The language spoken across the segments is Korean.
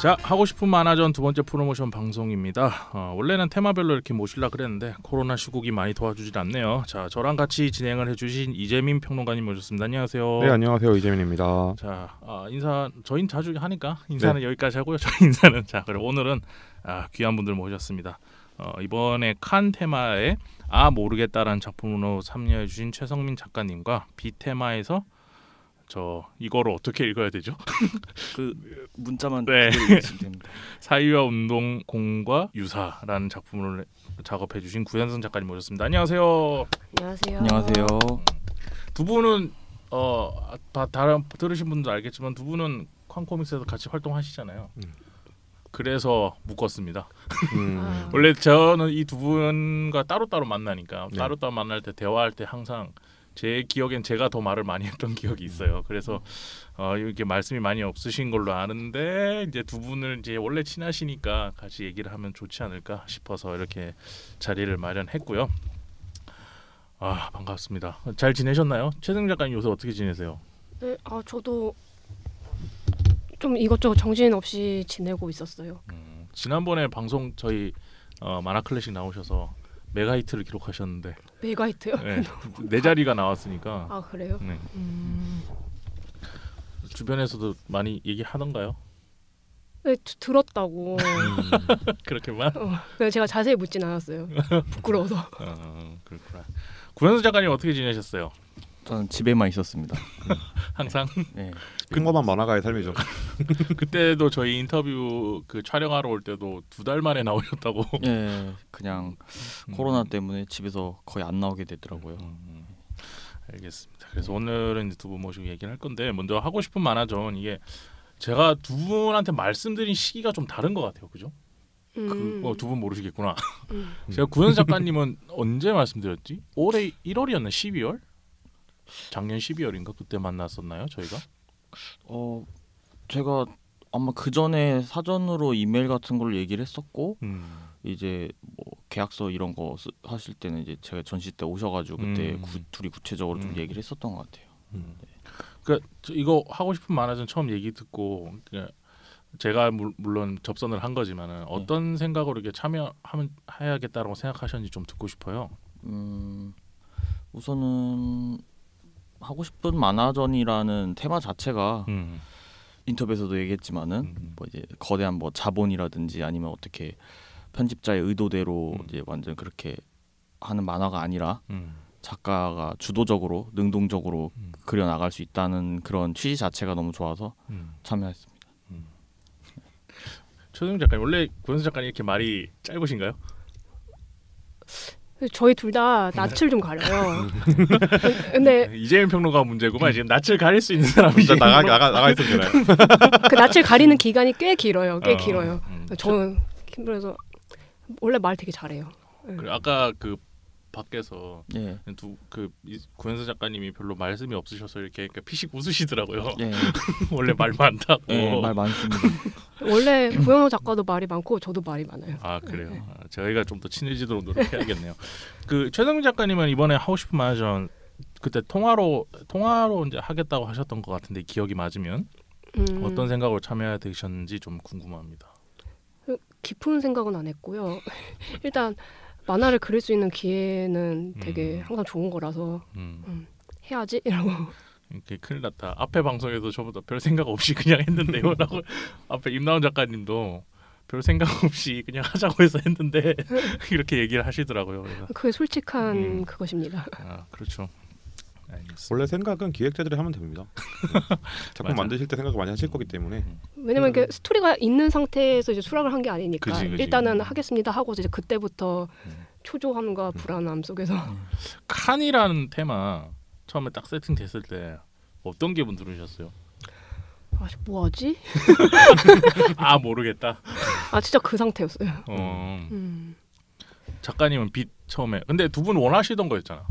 자, 하고 싶은 만화전 두 번째 프로모션 방송입니다. 원래는 테마별로 이렇게 모시려고 그랬는데 코로나 시국이 많이 도와주질 않네요. 자, 저랑 같이 진행을 해주신 이재민 평론가님 모셨습니다. 안녕하세요. 네, 안녕하세요. 이재민입니다. 자, 인사 저희는 자주 하니까 인사는 네. 여기까지 하고요. 저희 인사는 자, 그럼 오늘은 귀한 분들 모셨습니다. 이번에 칸 테마에 모르겠다라는 작품으로 참여해주신 최성민 작가님과 B 테마에서 이거를 어떻게 읽어야 되죠? 그 문자만 네. 읽으시면 됩니다. 사이와 운동공과 유사라는 작품을 작업해주신 구현승 작가님 모셨습니다. 안녕하세요. 안녕하세요. 안녕하세요. 두 분은 다른 들으신 분도 알겠지만 두 분은 칸코믹스에서 같이 활동하시잖아요. 그래서 묶었습니다. 원래 저는 이 두 분과 따로따로 만나니까 네. 따로따로 만날 때 대화할 때 항상 제 기억엔 제가 더 말을 많이 했던 기억이 있어요. 그래서 이렇게 말씀이 많이 없으신 걸로 아는데 이제 두 분을 이제 원래 친하시니까 같이 얘기를 하면 좋지 않을까 싶어서 이렇게 자리를 마련했고요. 반갑습니다. 잘 지내셨나요? 최승 작가님 요새 어떻게 지내세요? 네, 저도 좀 이것저것 정신없이 지내고 있었어요. 지난번에 방송 저희 만화 클래식 나오셔서 메가히트를 기록하셨는데 메가히트요? 네 자리가 나왔으니까. 그래요? 네. 주변에서도 많이 얘기하던가요? 네, 들었다고. 그렇게만? 근데 제가 자세히 묻진 않았어요. 부끄러워서. 그렇구나. 구현수 작가님 어떻게 지내셨어요? 저는 집에만 있었습니다. 항상? 네. 평범한 만화가의 삶이죠. 그때도 저희 인터뷰 촬영하러 올 때도 2달 만에 나오셨다고. 네, 그냥 코로나 때문에 집에서 거의 안 나오게 되더라고요. 알겠습니다. 그래서 오늘은 두 분 모시고 얘기를 할 건데 먼저 하고 싶은 만화전 이게 제가 두 분한테 말씀드린 시기가 좀 다른 것 같아요, 그죠? 두 분 모르시겠구나. 제가 구현 작가님은 언제 말씀드렸지? 올해 1월이었나 12월? 작년 12월인가 그때 만났었나요, 저희가? 제가 아마 그 전에 사전으로 이메일 같은 걸로 얘기를 했었고 이제 뭐 계약서 이런 거 하실 때는 이제 제가 전시 때 오셔가지고 그때 둘이 구체적으로 좀 얘기를 했었던 것 같아요. 네. 그러니까 이거 하고 싶은 만화전 처음 얘기 듣고 제가 물론 접선을 한 거지만은 어떤 생각으로 이렇게 해야겠다라고 생각하셨는지 좀 듣고 싶어요. 우선은 하고 싶은 만화전이라는 테마 자체가 인터뷰에서도 얘기했지만은 뭐 이제 거대한 뭐 자본이라든지 아니면 어떻게 편집자의 의도대로 이제 완전 그렇게 하는 만화가 아니라 작가가 주도적으로 능동적으로 그려 나갈 수 있다는 그런 취지 자체가 너무 좋아서 참여했습니다. 최승민 작가님 원래 구현수 작가님 이렇게 말이 짧으신가요? 저희 둘 다 낯을 좀 가려요. 근데 이재민 평론가 문제구만. 지금 낯을 가릴 수 있는 사람이 진짜 나가 있으면 되나요? 그 낯을 가리는 기간이 꽤 길어요. 길어요. 저는 그래서 원래 말 되게 잘해요. 아까 밖에서 구현수 작가님이 별로 말씀이 없으셔서 이렇게 피식 웃으시더라고요. 원래 말 많다고. 말 많습니다. 원래 구현호 작가도 말이 많고 저도 말이 많아요. 그래요. 저희가 좀 더 친해지도록 노력해야겠네요. 최성민 작가님은 이번에 하고 싶은 만화전 그때 통화로 이제 하겠다고 하셨던 것 같은데 기억이 맞으면 어떤 생각으로 참여해야 되셨는지 좀 궁금합니다. 깊은 생각은 안 했고요. 일단 만화를 그릴 수 있는 기회는 되게 항상 좋은 거라서 해야지 이라고. 이렇게 큰일 났다. 앞에 방송에도 저보다 별 생각 없이 그냥 했는데요 라고 앞에 임나온 작가님도 별 생각 없이 그냥 하자고 해서 했는데 이렇게 얘기를 하시더라고요. 그래서. 그게 솔직한 그것입니다. 그렇죠. 알겠습니다. 원래 생각은 기획자들이 하면 됩니다. 작품 만드실 때 생각을 많이 하실 거기 때문에. 왜냐면 이게 스토리가 있는 상태에서 이제 수락을 한 게 아니니까 그치. 일단은 하겠습니다 하고 이제 그때부터 초조함과 불안함 속에서. 칸이라는 테마 처음에 딱 세팅됐을 때 어떤 기분 들으셨어요? 뭐하지? 모르겠다. 진짜 그 상태였어요. 작가님은 빛 처음에 근데 두 분 원하시던 거였잖아.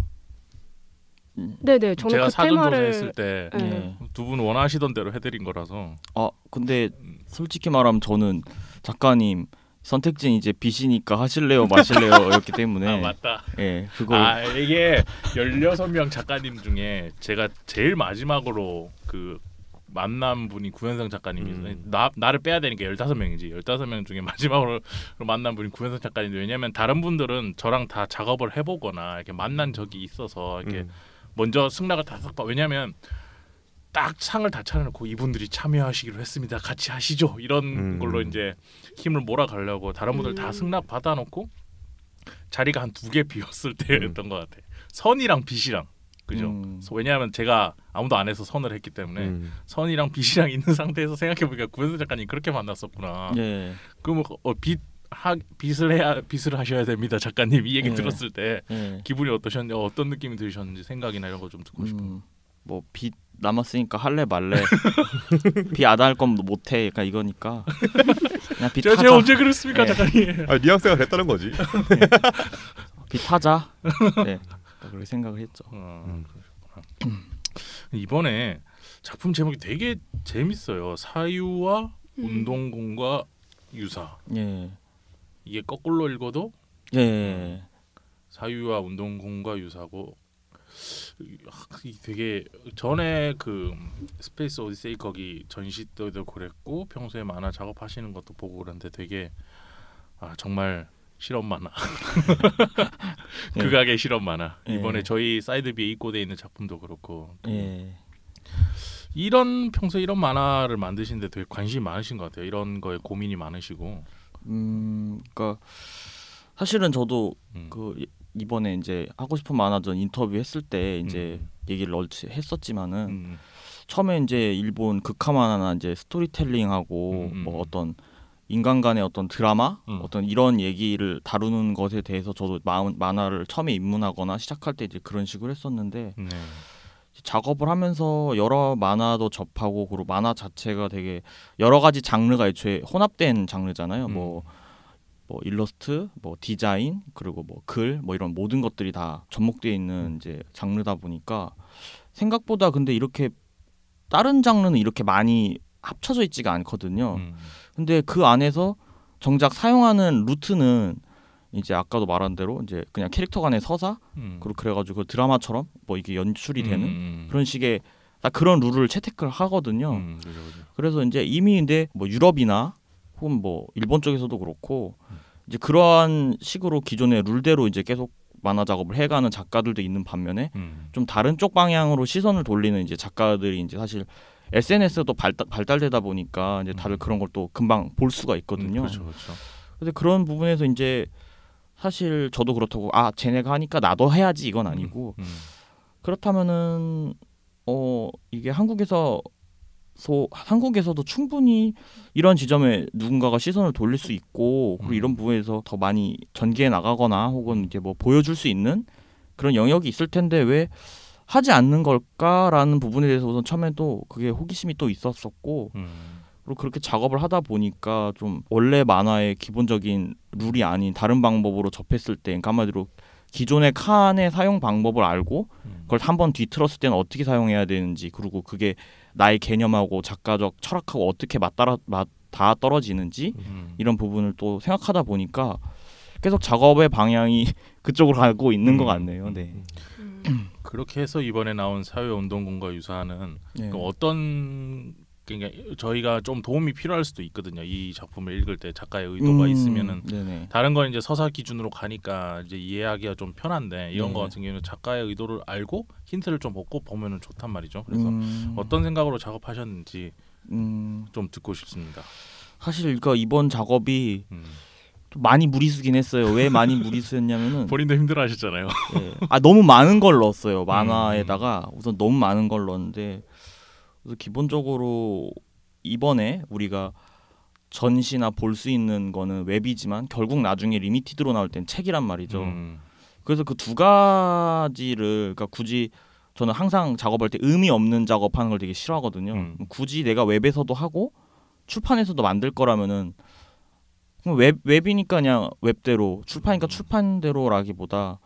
네네. 저는 제가 그 사전 테마를 조사했을 때 두 분 원하시던 대로 해드린 거라서. 근데 솔직히 말하면 저는 작가님 선택지는 이제 빛이니까 하실래요 마실래요였기 때문에. 맞다. 그거. 이게 16명 작가님 중에 제가 제일 마지막으로 만난 분이 구현상 작가님이 나를 빼야 되니까 15명이지 15명 중에 마지막으로 만난 분이 구현상 작가님인데 왜냐면 다른 분들은 저랑 다 작업을 해보거나 이렇게 만난 적이 있어서 이렇게 먼저 승낙을 다 싹 봐. 왜냐면 딱 상을 다 차려놓고 이분들이 참여하시기로 했습니다. 같이 하시죠. 이런 걸로 이제 힘을 몰아가려고 다른 분들 다 승낙 받아놓고 자리가 한 2개 비었을 때였던 것 같아. 선이랑 빛이랑 그죠. 왜냐하면 제가 아무도 안 해서 선을 했기 때문에 선이랑 빛이랑 있는 상태에서 생각해보니까 구현상 작가님 그렇게 만났었구나. 네. 그럼 빛을 하셔야 됩니다, 작가님. 이 얘기 들었을 때 기분이 어떠셨는지 어떤 느낌이 드셨는지 생각이나 이런 거 좀 듣고 싶어요. 뭐 빛 남았으니까 할래 말래. 빛 안 할 거면 못해. 그러니까 이거니까. 그냥 빛 하자. 제가 언제 그랬습니까, 작가님? 뉘앙스가 그랬다는 거지. 빛 하자. 네, 그렇게 생각을 했죠. 이번에 작품 제목이 되게 재밌어요. 사유와 운동공과 유사. 예. 이게 거꾸로 읽어도 사유와 운동공과 유사고 되게 전에 그 스페이스 오디세이 거기 전시 때도 그랬고 평소에 만화 작업하시는 것도 보고 그런데 되게 정말 실험 만화 극악의 실험 만화. 이번에 저희 사이드 B에 입고돼 있는 작품도 그렇고 이런 평소에 이런 만화를 만드시는데 되게 관심이 많으신 것 같아요. 이런 거에 고민이 많으시고. 그러니까 사실은 저도 그 이번에 이제 하고 싶은 만화전 인터뷰 했을 때 이제 얘기를 얼추 했었지만은 처음에 이제 일본 극화 만화나 이제 스토리텔링하고 뭐 어떤 인간 간의 어떤 드라마 어떤 이런 얘기를 다루는 것에 대해서 저도 만화를 처음에 입문하거나 시작할 때 이제 그런 식으로 했었는데 작업을 하면서 여러 만화도 접하고 그리고 만화 자체가 되게 여러 가지 장르가 애초에 혼합된 장르잖아요. 뭐 일러스트, 뭐 디자인, 그리고 뭐 글, 뭐 이런 모든 것들이 다 접목되어 있는 이제 장르다 보니까 생각보다 근데 이렇게 다른 장르는 이렇게 많이 합쳐져 있지가 않거든요. 근데 그 안에서 정작 사용하는 루트는 이제 아까도 말한 대로 이제 그냥 캐릭터 간의 서사 그리고 그래가지고 드라마처럼 뭐 이게 연출이 되는 그런 식의 딱 그런 룰을 채택을 하거든요. 그래서 이제 이미 근데 뭐 유럽이나 혹은 뭐 일본 쪽에서도 그렇고 이제 그러한 식으로 기존의 룰대로 이제 계속 만화 작업을 해가는 작가들도 있는 반면에 좀 다른 쪽 방향으로 시선을 돌리는 이제 작가들이 이제 사실 SNS도 발달되다 보니까 이제 다들 그런 걸 또 금방 볼 수가 있거든요. 그렇죠. 근데 그런 부분에서 이제 사실 저도 그렇다고 쟤네가 하니까 나도 해야지 이건 아니고 그렇다면은 이게 한국에서도 충분히 이런 지점에 누군가가 시선을 돌릴 수 있고 그리고 이런 부분에서 더 많이 전개해 나가거나 혹은 이제 뭐 보여줄 수 있는 그런 영역이 있을 텐데 왜 하지 않는 걸까라는 부분에 대해서 우선 처음에 또 그게 호기심이 또 있었었고 그리고 그렇게 작업을 하다 보니까 좀 원래 만화의 기본적인 룰이 아닌 다른 방법으로 접했을 때 그러니까 한마디로 기존의 칸의 사용 방법을 알고 그걸 한번 뒤틀었을 때는 어떻게 사용해야 되는지 그리고 그게 나의 개념하고 작가적 철학하고 어떻게 다 떨어지는지 이런 부분을 또 생각하다 보니까 계속 작업의 방향이 그쪽으로 가고 있는 것 같네요. 네. 그렇게 해서 이번에 나온 사회운동공과 유사는 어떤 그러니까 저희가 좀 도움이 필요할 수도 있거든요. 이 작품을 읽을 때 작가의 의도가 있으면은 다른 건 이제 서사 기준으로 가니까 이제 이해하기가 좀 편한데 이런 거 같은 경우는 작가의 의도를 알고 힌트를 좀 얻고 보면은 좋단 말이죠. 그래서 어떤 생각으로 작업하셨는지 좀 듣고 싶습니다. 사실 그러니까 이번 작업이 많이 무리수긴 했어요. 왜 많이 무리수였냐면은 본인도 힘들어하셨잖아요. 너무 많은 걸 넣었어요. 만화에다가 우선 너무 많은 걸 넣었는데 그래서 기본적으로 이번에 우리가 전시나 볼 수 있는 거는 웹이지만 결국 나중에 리미티드로 나올 땐 책이란 말이죠. 그래서 그 두 가지를 그러니까 굳이 저는 항상 작업할 때 의미 없는 작업하는 걸 되게 싫어하거든요. 굳이 내가 웹에서도 하고 출판에서도 만들 거라면은 웹이니까 그냥 웹대로 출판이니까 출판대로라기보다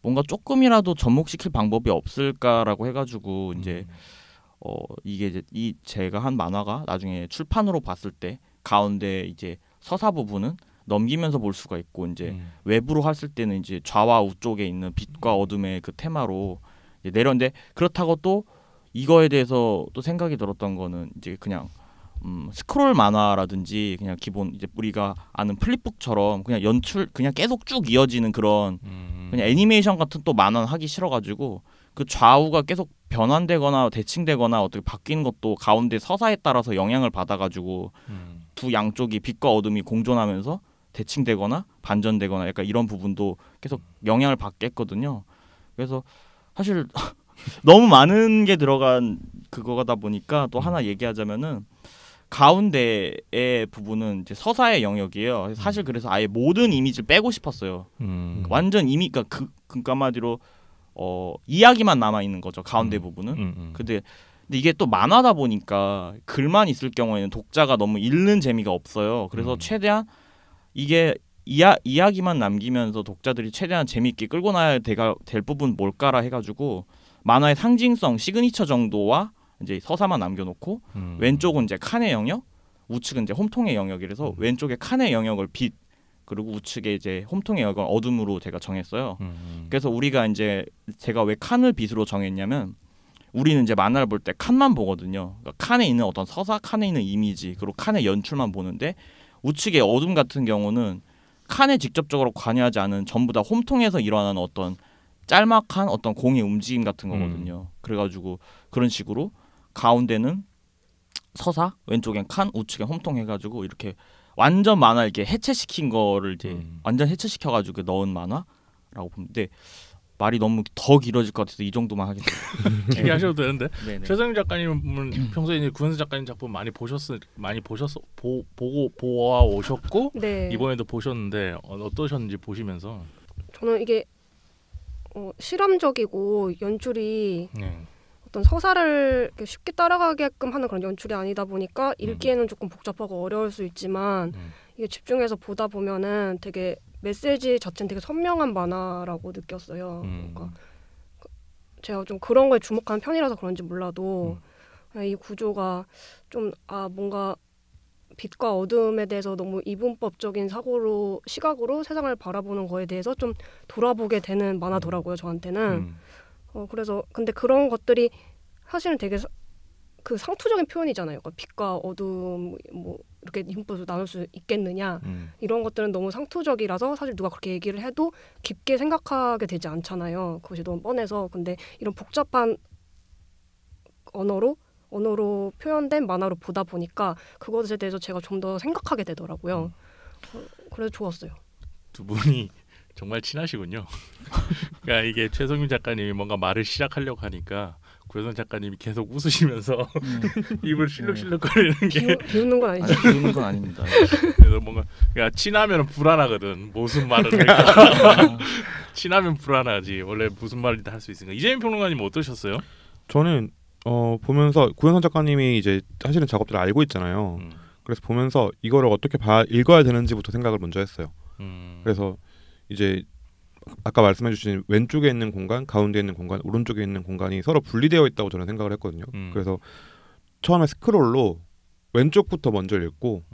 뭔가 조금이라도 접목시킬 방법이 없을까라고 해가지고 이제 이게 이제 제가 한 만화가 나중에 출판으로 봤을 때 가운데 이제 서사 부분은 넘기면서 볼 수가 있고 이제 외부로 했을 때는 이제 좌와 우 쪽에 있는 빛과 어둠의 그 테마로 이제 내렸는데 그렇다고 또 이거에 대해서 또 생각이 들었던 거는 이제 그냥 스크롤 만화라든지 그냥 기본 이제 우리가 아는 플립북처럼 그냥 연출 그냥 계속 쭉 이어지는 그런 그냥 애니메이션 같은 또 만화는 하기 싫어가지고 그 좌우가 계속 변환되거나 대칭되거나 어떻게 바뀌는 것도 가운데 서사에 따라서 영향을 받아가지고 두 양쪽이 빛과 어둠이 공존하면서 대칭되거나 반전되거나 약간 이런 부분도 계속 영향을 받게 했거든요. 그래서 사실 너무 많은 게 들어간 그거다 보니까 또 하나 얘기하자면은 가운데의 부분은 이제 서사의 영역이에요. 사실 그래서 아예 모든 이미지를 빼고 싶었어요. 완전 그러니까 한마디로 이야기만 남아 있는 거죠. 가운데 부분은. 근데 이게 또 만화다 보니까 글만 있을 경우에는 독자가 너무 읽는 재미가 없어요. 그래서 최대한 이게 이야기만 남기면서 독자들이 최대한 재미있게 끌고 나야 될 부분 뭘까라 해가지고 만화의 상징성 시그니처 정도와 이제 서사만 남겨놓고 왼쪽은 이제 칸의 영역, 우측은 이제 홈통의 영역이라서 왼쪽에 칸의 영역을 빛 그리고 우측에 이제 홈통의 영역을 어둠으로 제가 정했어요. 그래서 우리가 이제 제가 왜 칸을 빛으로 정했냐면 우리는 이제 만화를 볼 때 칸만 보거든요. 그러니까 칸에 있는 어떤 서사, 칸에 있는 이미지 그리고 칸의 연출만 보는데 우측의 어둠 같은 경우는 칸에 직접적으로 관여하지 않은 전부 다 홈통에서 일어나는 어떤 짤막한 어떤 공의 움직임 같은 거거든요. 그래가지고 그런 식으로 가운데는 서사, 왼쪽엔 칸, 우측엔 홈통 해가지고 이렇게 완전 만화 이렇게 해체시킨 거를 이제 완전 해체시켜가지고 넣은 만화라고 보는데 말이 너무 더 길어질 것 같아서 이 정도만 하겠습니다. 길게 하셔도 되는데 최성윤 작가님은 평소에 이제 구현수 작가님 작품 많이 보고 보아 오셨고 네. 이번에도 보셨는데 어떠셨는지 보시면서 저는 이게 실험적이고 연출이 어떤 서사를 쉽게 따라가게끔 하는 그런 연출이 아니다 보니까 읽기에는 조금 복잡하고 어려울 수 있지만 이게 집중해서 보다 보면은 되게 메시지 자체는 되게 선명한 만화라고 느꼈어요. 그러니까 제가 좀 그런 거에 주목하는 편이라서 그런지 몰라도 이 구조가 좀 뭔가 빛과 어둠에 대해서 너무 이분법적인 시각으로 세상을 바라보는 거에 대해서 좀 돌아보게 되는 만화더라고요, 저한테는. 그래서 근데 그런 것들이 사실은 되게 그 상투적인 표현이잖아요. 그러니까 빛과 어둠 뭐 이렇게 이분법으로 나눌 수 있겠느냐 이런 것들은 너무 상투적이라서 사실 누가 그렇게 얘기를 해도 깊게 생각하게 되지 않잖아요. 그것이 너무 뻔해서. 근데 이런 복잡한 언어로 표현된 만화로 보다 보니까 그것에 대해서 제가 좀 더 생각하게 되더라고요. 그래서 좋았어요. 두 분이 정말 친하시군요. 그러니까 이게 최성윤 작가님이 뭔가 말을 시작하려고 하니까 구혜선 작가님이 계속 웃으시면서 입을 실룩실룩거리는 게 비웃는 건 아니죠. 비웃는 건 아닙니다. 그래서 뭔가 그러니까 친하면 불안하거든. 무슨 말을 할까. 친하면 불안하지. 원래 무슨 말이든 할 수 있으니까. 이재민 평론가님 어떠셨어요? 저는 보면서 구현선 작가님이 이제 하시는 작업들을 알고 있잖아요. 그래서 보면서 이거를 어떻게 읽어야 되는지부터 생각을 먼저 했어요. 그래서 이제 아까 말씀해주신 왼쪽에 있는 공간, 가운데 있는 공간, 오른쪽에 있는 공간이 서로 분리되어 있다고 저는 생각을 했거든요. 그래서 처음에 스크롤로 왼쪽부터 먼저 읽고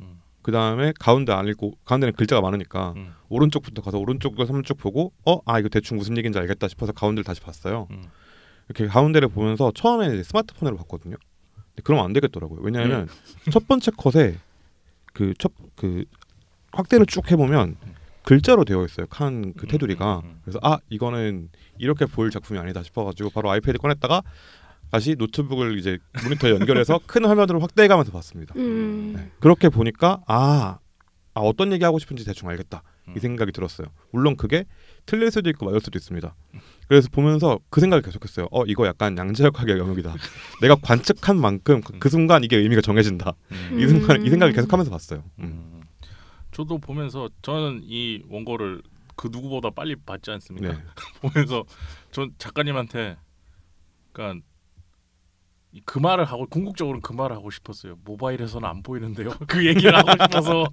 그 다음에 가운데 안 읽고 가운데는 글자가 많으니까 오른쪽부터 가서 오른쪽과 3쪽 보고 이거 대충 무슨 얘기인지 알겠다 싶어서 가운데를 다시 봤어요. 이렇게 가운데를 보면서 처음에 이제 스마트폰으로 봤거든요. 근데 그러면 안 되겠더라고요. 왜냐하면 첫 번째 컷에 그 확대를 쭉 해보면 글자로 되어 있어요. 칸 그 테두리가. 그래서 이거는 이렇게 볼 작품이 아니다 싶어가지고 바로 아이패드 꺼냈다가 다시 노트북을 이제 모니터에 연결해서 큰 화면으로 확대해가면서 봤습니다. 네. 그렇게 보니까 어떤 얘기 하고 싶은지 대충 알겠다 이 생각이 들었어요. 물론 그게 틀릴 수도 있고 맞을 수도 있습니다. 그래서 보면서 그 생각을 계속했어요. 이거 약간 양자역학의 영역이다. 내가 관측한 만큼 그 순간 이게 의미가 정해진다. 이 생각을 계속하면서 봤어요. 저도 보면서 저는 이 원고를 그 누구보다 빨리 봤지 않습니까? 네. 보면서 전 작가님한테 그러니까 그 말을 하고 궁극적으로는 그 말을 하고 싶었어요. 모바일에서는 안 보이는데요. 그 얘기를 하고 싶어서.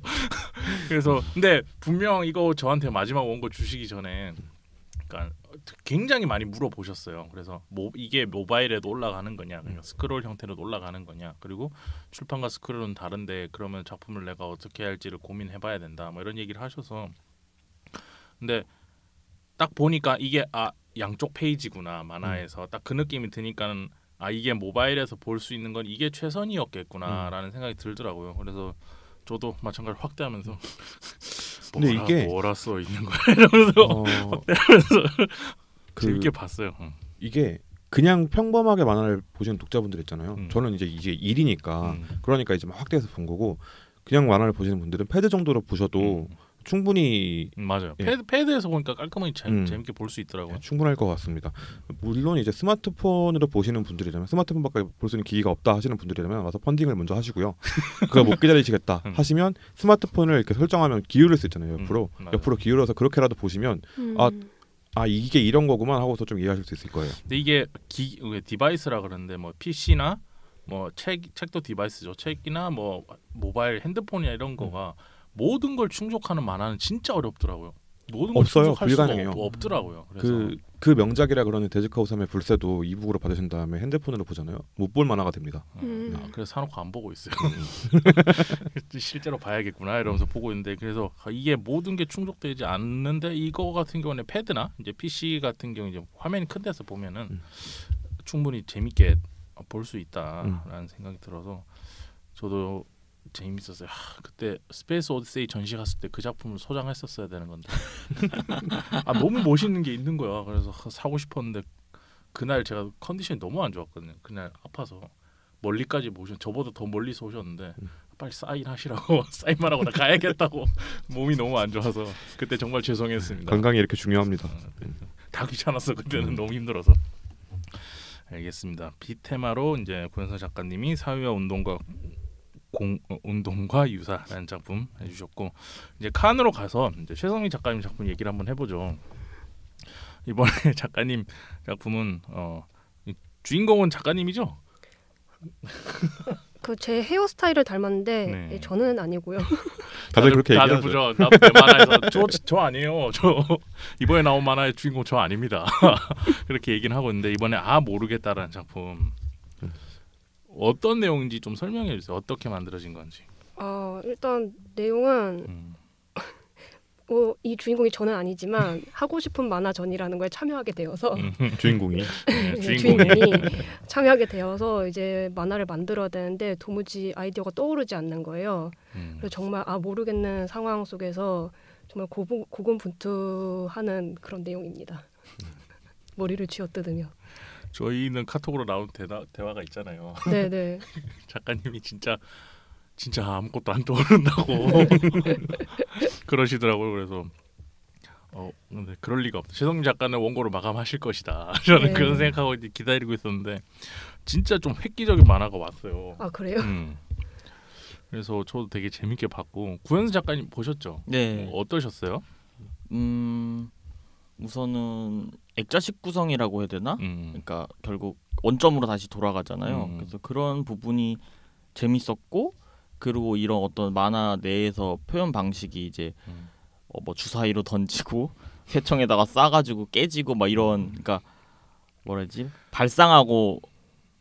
그래서 근데 분명 이거 저한테 마지막 원고 주시기 전에 그러니까 굉장히 많이 물어보셨어요. 그래서 이게 모바일에도 올라가는 거냐, 그러니까 스크롤 형태로 올라가는 거냐, 그리고 출판과 스크롤은 다른데 그러면 작품을 내가 어떻게 할지를 고민해봐야 된다. 뭐 이런 얘기를 하셔서 근데 딱 보니까 이게 양쪽 페이지구나 만화에서 딱 그 느낌이 드니까는 이게 모바일에서 볼 수 있는 건 이게 최선이었겠구나라는 생각이 들더라고요. 그래서 저도 마찬가지로 확대하면서 근데 이게 뭐라 써 있는 거야 이러면서 확대하면서 재밌게 봤어요. 이게 그냥 평범하게 만화를 보시는 독자분들 있잖아요. 저는 이제 일이니까 그러니까 이제 막 확대해서 본 거고 그냥 만화를 보시는 분들은 패드 정도로 보셔도 충분히 맞아요. 예. 패드에서 보니까 깔끔하게 재밌게 볼 수 있더라고요. 충분할 것 같습니다. 물론 이제 스마트폰으로 보시는 분들이라면 스마트폰밖에 볼 수 있는 기기가 없다 하시는 분들이라면 와서 펀딩을 먼저 하시고요. 그거 못 기다리시겠다 하시면 스마트폰을 이렇게 설정하면 기울일 수 있잖아요. 옆으로 기울여서 그렇게라도 보시면 이게 이런 거구만 하고서 좀 이해하실 수 있을 거예요. 근데 이게 디바이스라 그러는데 뭐 PC나 뭐 책도 디바이스죠. 책이나 뭐 모바일 핸드폰이나 이런 거가 모든 걸 충족하는 만화는 진짜 어렵더라고요. 모든 걸 없어요. 충족할 불가능해요. 수가 없더라고요. 그래서 그 명작이라 그러는 데즈카우삼의 불새도 이북으로 받으신 다음에 핸드폰으로 보잖아요. 못 볼 만화가 됩니다. 그래서 사놓고 안 보고 있어요. 실제로 봐야겠구나 이러면서 보고 있는데 그래서 이게 모든 게 충족되지 않는데 이거 같은 경우는 패드나 이제 PC 같은 경우 이제 화면이 큰 데서 보면은 충분히 재밌게 볼 수 있다라는 생각이 들어서 저도 재밌었어요. 그때 스페이스 오디세이 전시 갔을 때 그 작품을 소장했었어야 되는 건데 너무 멋있는 게 있는 거야. 그래서 사고 싶었는데 그날 제가 컨디션이 너무 안 좋았거든요. 그날 아파서 멀리까지 저보다 더 멀리서 오셨는데 빨리 사인하시라고 사인만 하고 나 가야겠다고 몸이 너무 안 좋아서 그때 정말 죄송했습니다. 건강이 이렇게 중요합니다. 다 귀찮았어. 그때는 너무 힘들어서. 알겠습니다. 비테마로 이제 고현서 작가님이 사회와 운동과 유사라는 작품 해주셨고 이제 칸으로 가서 이제 최성민 작가님 작품 얘기를 한번 해보죠. 이번에 작가님 작품은 주인공은 작가님이죠? 그 제 헤어스타일을 닮았는데 저는 아니고요. 다들 그렇게 얘기하죠. 다들 보죠. 내 만화에서 저 아니에요. 저 이번에 나온 만화의 주인공 저 아닙니다. 그렇게 얘기는 하고 있는데 이번에 모르겠다라는 작품 어떤 내용인지 좀 설명해 주세요. 어떻게 만들어진 건지. 일단 내용은 이 주인공이 저는 아니지만 하고 싶은 만화전이라는 거에 참여하게 되어서 주인공이 참여하게 되어서 이제 만화를 만들어야 되는데 도무지 아이디어가 떠오르지 않는 거예요. 그래서 정말 모르겠는 상황 속에서 정말 고군분투하는 그런 내용입니다. 머리를 쥐어뜯으며. 저희는 카톡으로 나온 대화가 있잖아요. 네네. 작가님이 진짜 아무것도 안 떠오른다고 그러시더라고요. 그래서 근데 그럴 리가 없다. 최성민 작가는 원고를 마감하실 것이다. 저는 그런 생각하고 기다리고 있었는데 진짜 좀 획기적인 만화가 왔어요. 그래요? 그래서 저도 되게 재밌게 봤고 구현수 작가님 보셨죠? 네. 어떠셨어요? 우선은 액자식 구성이라고 해야 되나? 그러니까 결국 원점으로 다시 돌아가잖아요. 그래서 그런 부분이 재밌었고 그리고 이런 어떤 만화 내에서 표현 방식이 이제 뭐 주사위로 던지고 새총에다가 싸가지고 깨지고 막 이런 그러니까 뭐라지 발상하고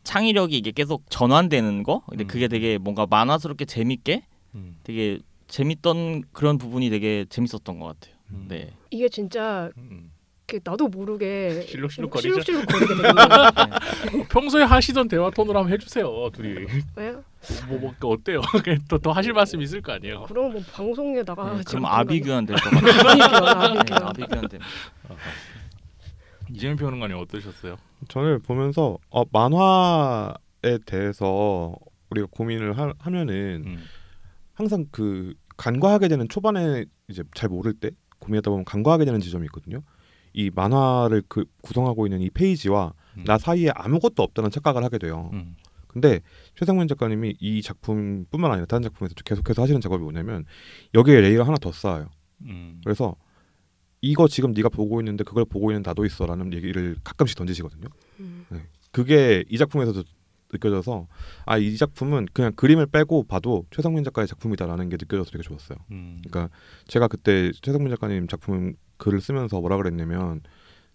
창의력이 이게 계속 전환되는 거. 근데 그게 되게 뭔가 만화스럽게 재밌게 되게 재밌던 그런 부분이 되게 재밌었던 것 같아요. 네. 이게 진짜 나도 모르게 실룩실룩거리게 되거든요. 평소에 하시던 대화 톤으로 한번 해주세요, 둘이. 왜요? 뭐 어때요? 더 하실 말씀 있을 거 아니에요? 그럼 뭐 방송에 나가. 그럼 아비규환 될 것 같아요. 아비규환 될. 이재명 평론가님 어떠셨어요? 저는 보면서 만화에 대해서 우리가 고민을 하면은 항상 그 간과하게 되는 초반에 이제 잘 모를 때 고민하다 보면 간과하게 되는 지점이 있거든요. 이 만화를 구성하고 있는 이 페이지와 나 사이에 아무것도 없다는 착각을 하게 돼요. 근데 최상민 작가님이 이 작품뿐만 아니라 다른 작품에서 계속해서 하시는 작업이 뭐냐면 여기에 레이어 하나 더 쌓아요. 그래서 이거 지금 네가 보고 있는데 그걸 보고 있는 나도 있어라는 얘기를 가끔씩 던지시거든요. 네. 그게 이 작품에서도 느껴져서 이 작품은 그냥 그림을 빼고 봐도 최상민 작가의 작품이다라는 게 느껴져서 되게 좋았어요. 그러니까 제가 그때 최상민 작가님 작품 글을 쓰면서 뭐라 그랬냐면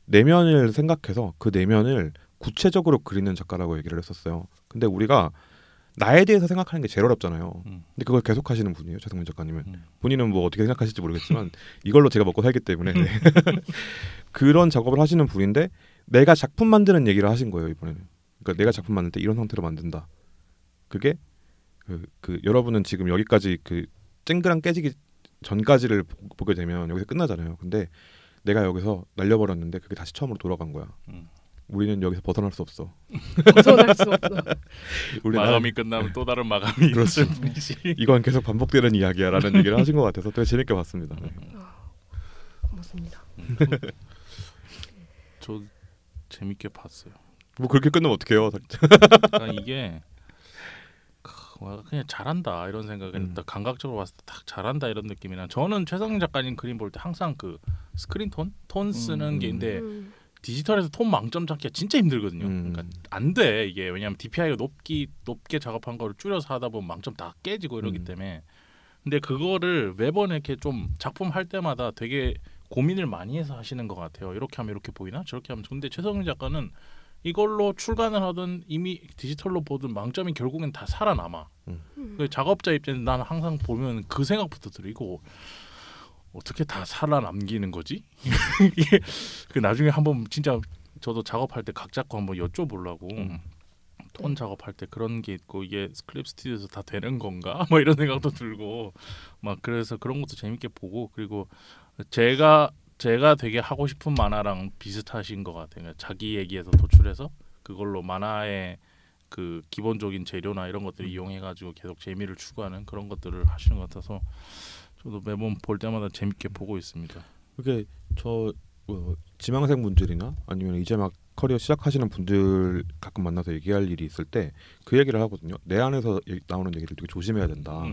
내면을 생각해서 그 내면을 구체적으로 그리는 작가라고 얘기를 했었어요. 근데 우리가 나에 대해서 생각하는 게 제일 어렵잖아요. 근데 그걸 계속 하시는 분이에요, 최상민 작가님은. 본인은 뭐 어떻게 생각하실지 모르겠지만 이걸로 제가 먹고 살기 때문에 그런 작업을 하시는 분인데 내가 작품 만드는 얘기를 하신 거예요, 이번에는. 그러니까 내가 작품 만들 때 이런 형태로 만든다. 그게 여러분은 지금 여기까지 그 쨍그랑 깨지기 전까지를 보게 되면 여기서 끝나잖아요. 근데 내가 여기서 날려버렸는데 그게 다시 처음으로 돌아간 거야. 우리는 여기서 벗어날 수 없어. 벗어날 수 없어. 마감이 끝나면 또 다른 마감이 그렇지. 이건 계속 반복되는 이야기야라는 얘기를 하신 것 같아서 되게 재밌게 봤습니다. 네. 고맙습니다. 저 재밌게 봤어요. 뭐 그렇게 끝나면 어떡해요? 이게 그냥 잘한다 이런 생각은 감각적으로 봤을 때 딱 잘한다 이런 느낌이나 저는 최성민 작가님 그림 볼 때 항상 그 스크린 톤 쓰는 게인데 디지털에서 톤 망점 잡기가 진짜 힘들거든요. 그러니까 안 돼 이게 왜냐하면 DPI가 높게 작업한 거를 줄여서 하다 보면 망점 다 깨지고 이러기 때문에. 근데 그거를 매번 이렇게 좀 작품 할 때마다 되게 고민을 많이 해서 하시는 것 같아요. 이렇게 하면 이렇게 보이나 저렇게 하면. 근데 최성민 작가는 이걸로 출간을 하든 이미 디지털로 보든 망점이 결국엔 다 살아남아. 그 작업자 입장에서 나는 항상 보면 그 생각부터 들어. 이거 어떻게 다 살아남기는 거지? 이게 그 나중에 한번 진짜 저도 작업할 때 각 잡고 한번 여쭤보려고 톤 작업할 때 그런 게 있고 이게 스크립 스튜디오에서 다 되는 건가? 뭐 이런 생각도 들고 막 그래서 그런 것도 재밌게 보고 그리고 제가 되게 하고 싶은 만화랑 비슷하신 것 같아요. 그러니까 자기 얘기에서 도출해서 그걸로 만화의 그 기본적인 재료나 이런 것들을 이용해가지고 계속 재미를 추구하는 그런 것들을 하시는 것 같아서 저도 매번 볼 때마다 재밌게 보고 있습니다. 그게 지망생 분들이나 아니면 이제 막 커리어 시작하시는 분들 가끔 만나서 얘기할 일이 있을 때 그 얘기를 하거든요. 내 안에서 나오는 얘기를 되게 조심해야 된다.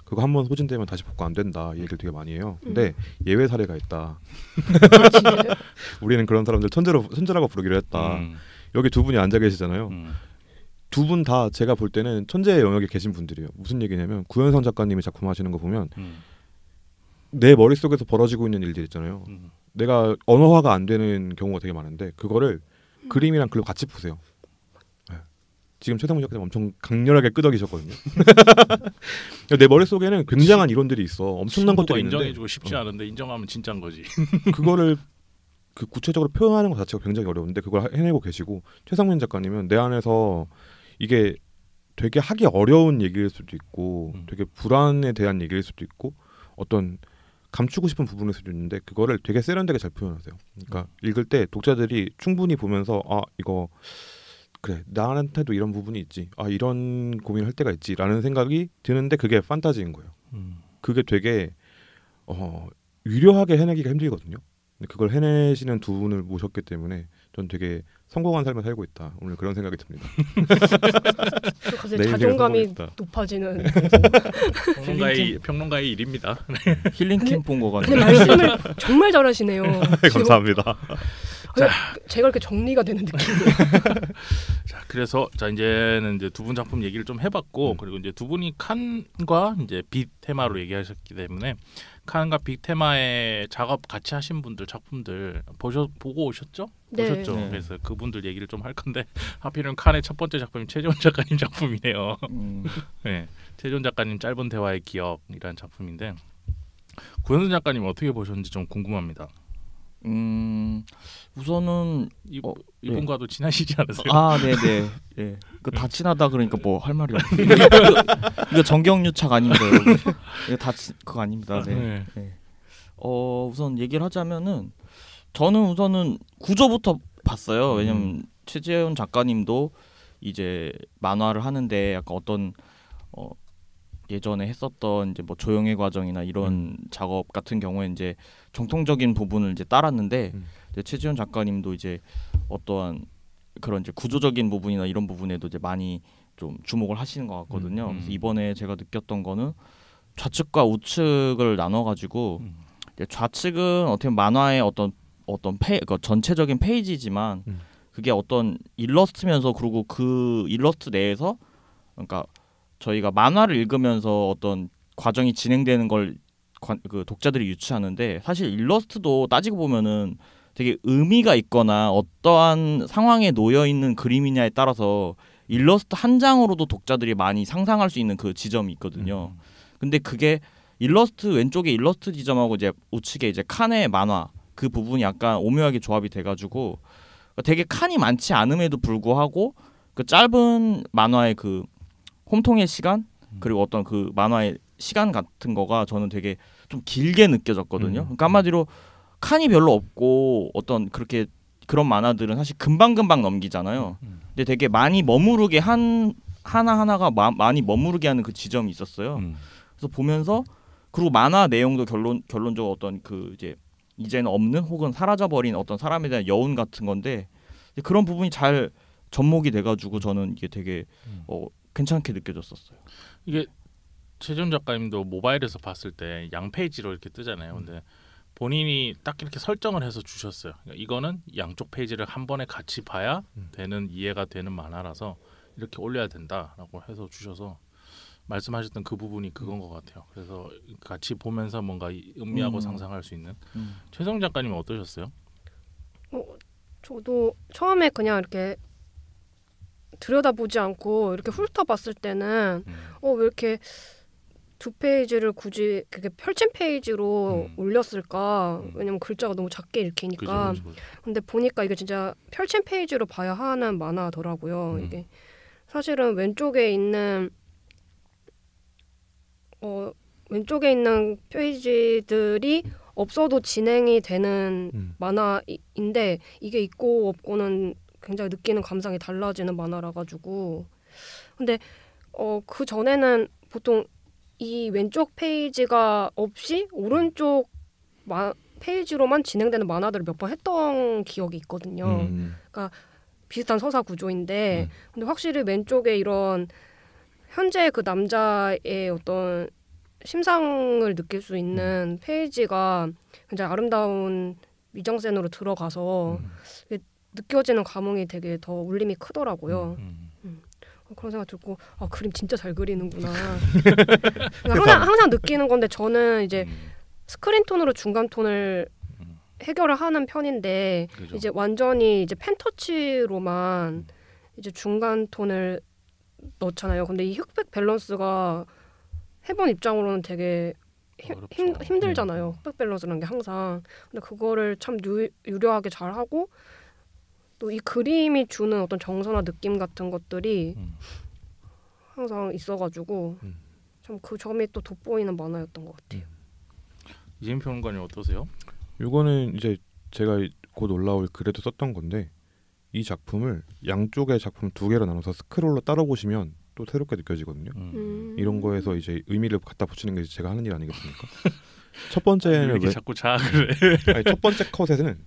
그거 한번 소진되면 다시 복구 안 된다. 이 얘기를 되게 많이 해요. 근데 예외 사례가 있다. 우리는 그런 사람들 천재라고 부르기로 했다. 여기 두 분이 앉아 계시잖아요. 두 분 다 제가 볼 때는 천재의 영역에 계신 분들이에요. 무슨 얘기냐면 구현상 작가님이 작품 하시는 거 보면 내 머릿속에서 벌어지고 있는 일들 있잖아요. 내가 언어화가 안 되는 경우가 되게 많은데 그거를 그림이랑 글로 같이 푸세요. 네. 지금 최성문 작가님 엄청 강렬하게 끄덕이셨거든요. 내 머릿속에는 굉장한 이론들이 있어. 엄청난 것들이 있는데 인정해주고 싶지 않은데 인정하면 진짜인 거지. 그거를 그 구체적으로 표현하는 것 자체가 굉장히 어려운데 그걸 해내고 계시고 최성민 작가님은 내 안에서 이게 되게 하기 어려운 얘기일 수도 있고 되게 불안에 대한 얘기일 수도 있고 어떤 감추고 싶은 부분일 수도 있는데 그거를 되게 세련되게 잘 표현하세요. 그러니까 읽을 때 독자들이 충분히 보면서 이거 그래 나한테도 이런 부분이 있지, 이런 고민을 할 때가 있지라는 생각이 드는데 그게 판타지인 거예요. 그게 되게 유려하게 해내기가 힘들거든요. 근데 그걸 해내시는 두 분을 모셨기 때문에 전 되게 성공한 삶을 살고 있다. 오늘 그런 생각이 듭니다. 갑자기 자존감이 높아지는 평론가의 일입니다. 힐링 캠프 온 거 같네요. 말씀을 정말 잘하시네요. 감사합니다. 자, 제가 이렇게 정리가 되는 느낌이에요. 자, 그래서 이제는 이제 두 분 작품 얘기를 좀 해봤고 그리고 이제 두 분이 칸과 이제 빛 테마로 얘기하셨기 때문에 칸과 빛 테마의 작업 같이 하신 분들 작품들 보고 오셨죠? 네. 보셨죠? 네. 그래서 그분들 얘기를 좀 할 건데 하필은 칸의 첫 번째 작품이 최재원 작가님 작품이네요. 네, 최재원 작가님 짧은 대화의 기억이라는 작품인데 구현선 작가님 어떻게 보셨는지 좀 궁금합니다. 우선은 이분과도 친하시지 않으세요? 네네. 네. 그 다 친하다 그러니까 뭐 할 말이 없어요. 이거 정경유착 아닙니다. 이거 다 그거 아닙니다. 네. 네. 우선 얘기를 하자면은 저는 우선은 구조부터 봤어요. 왜냐면 최재훈 작가님도 이제 만화를 하는데 약간 어떤 예전에 했었던 이제 뭐 조형의 과정이나 이런 작업 같은 경우에 이제 정통적인 부분을 이제 따랐는데 이제 최지훈 작가님도 이제 어떠한 그런 이제 구조적인 부분이나 이런 부분에도 이제 많이 좀 주목을 하시는 것 같거든요. 그래서 이번에 제가 느꼈던 거는 좌측과 우측을 나눠가지고 좌측은 어떻게 보면 만화의 어떤 그 전체적인 페이지지만 그게 어떤 일러스트면서 그리고 그 일러스트 내에서 그러니까 저희가 만화를 읽으면서 어떤 과정이 진행되는 걸 그 독자들이 유추하는데 사실 일러스트도 따지고 보면은 되게 의미가 있거나 어떠한 상황에 놓여 있는 그림이냐에 따라서 일러스트 한 장으로도 독자들이 많이 상상할 수 있는 그 지점이 있거든요. 근데 그게 일러스트 왼쪽에 일러스트 지점하고 이제 우측에 이제 칸의 만화 그 부분이 약간 오묘하게 조합이 돼가지고 되게 칸이 많지 않음에도 불구하고 그 짧은 만화의 그 홈통의 시간 그리고 어떤 그 만화의 시간 같은 거가 저는 되게 좀 길게 느껴졌거든요. 그러니까 한마디로 칸이 별로 없고 어떤 그렇게 그런 만화들은 사실 금방금방 넘기잖아요. 근데 되게 많이 머무르게 하나하나가 많이 머무르게 하는 그 지점이 있었어요. 그래서 보면서 그리고 만화 내용도 결론적으로 어떤 그 이제 이제는 없는 혹은 사라져버린 어떤 사람에 대한 여운 같은 건데 그런 부분이 잘 접목이 돼가지고 저는 이게 되게 괜찮게 느껴졌었어요. 이게 최재훈 작가님도 모바일에서 봤을 때 양페이지로 이렇게 뜨잖아요. 근데 본인이 딱 이렇게 설정을 해서 주셨어요. 그러니까 이거는 양쪽 페이지를 한 번에 같이 봐야 되는 이해가 되는 만화라서 이렇게 올려야 된다라고 해서 주셔서 말씀하셨던 그 부분이 그건 것 같아요. 그래서 같이 보면서 뭔가 음미하고 상상할 수 있는. 최성 작가님은 어떠셨어요? 저도 처음에 그냥 이렇게 들여다보지 않고 이렇게 훑어봤을 때는 왜 이렇게 두 페이지를 굳이 그게 펼친 페이지로 올렸을까? 왜냐면 글자가 너무 작게 읽히니까. 그죠. 근데 보니까 이게 진짜 펼친 페이지로 봐야 하는 만화더라고요. 이게 사실은 왼쪽에 있는 페이지들이 없어도 진행이 되는 만화인데 이게 있고 없고는 굉장히 느끼는 감상이 달라지는 만화라 가지고. 근데 그 전에는 보통 이 왼쪽 페이지가 없이 오른쪽 페이지로만 진행되는 만화들을 몇 번 했던 기억이 있거든요. 그러니까 비슷한 서사 구조인데 근데 확실히 왼쪽에 이런 현재 그 남자의 어떤 심상을 느낄 수 있는 페이지가 굉장히 아름다운 미정센으로 들어가서 느껴지는 감흥이 되게 더 울림이 크더라고요. 그런 생각 들고 그림 진짜 잘 그리는구나. 항상 느끼는 건데 저는 이제 스크린 톤으로 중간 톤을 해결을 하는 편인데 그죠. 이제 완전히 이제 펜터치로만 이제 중간 톤을 넣잖아요. 근데 이 흑백 밸런스가 해본 입장으로는 되게 힘들잖아요. 흑백 밸런스라는 게 항상. 근데 그거를 참 유려하게 잘하고 또 이 그림이 주는 어떤 정서나 느낌 같은 것들이 항상 있어가지고 참 그 점이 또 돋보이는 만화였던 것 같아요. 이재민 평론가님 어떠세요? 이거는 이제 제가 곧 올라올 글에도 썼던 건데 이 작품을 양쪽의 작품 두 개로 나눠서 스크롤로 따로 보시면 또 새롭게 느껴지거든요. 이런 거에서 이제 의미를 갖다 붙이는 게 제가 하는 일 아니겠습니까? 첫 번째는 이렇게 자꾸 자학을 해. 첫 번째 컷에는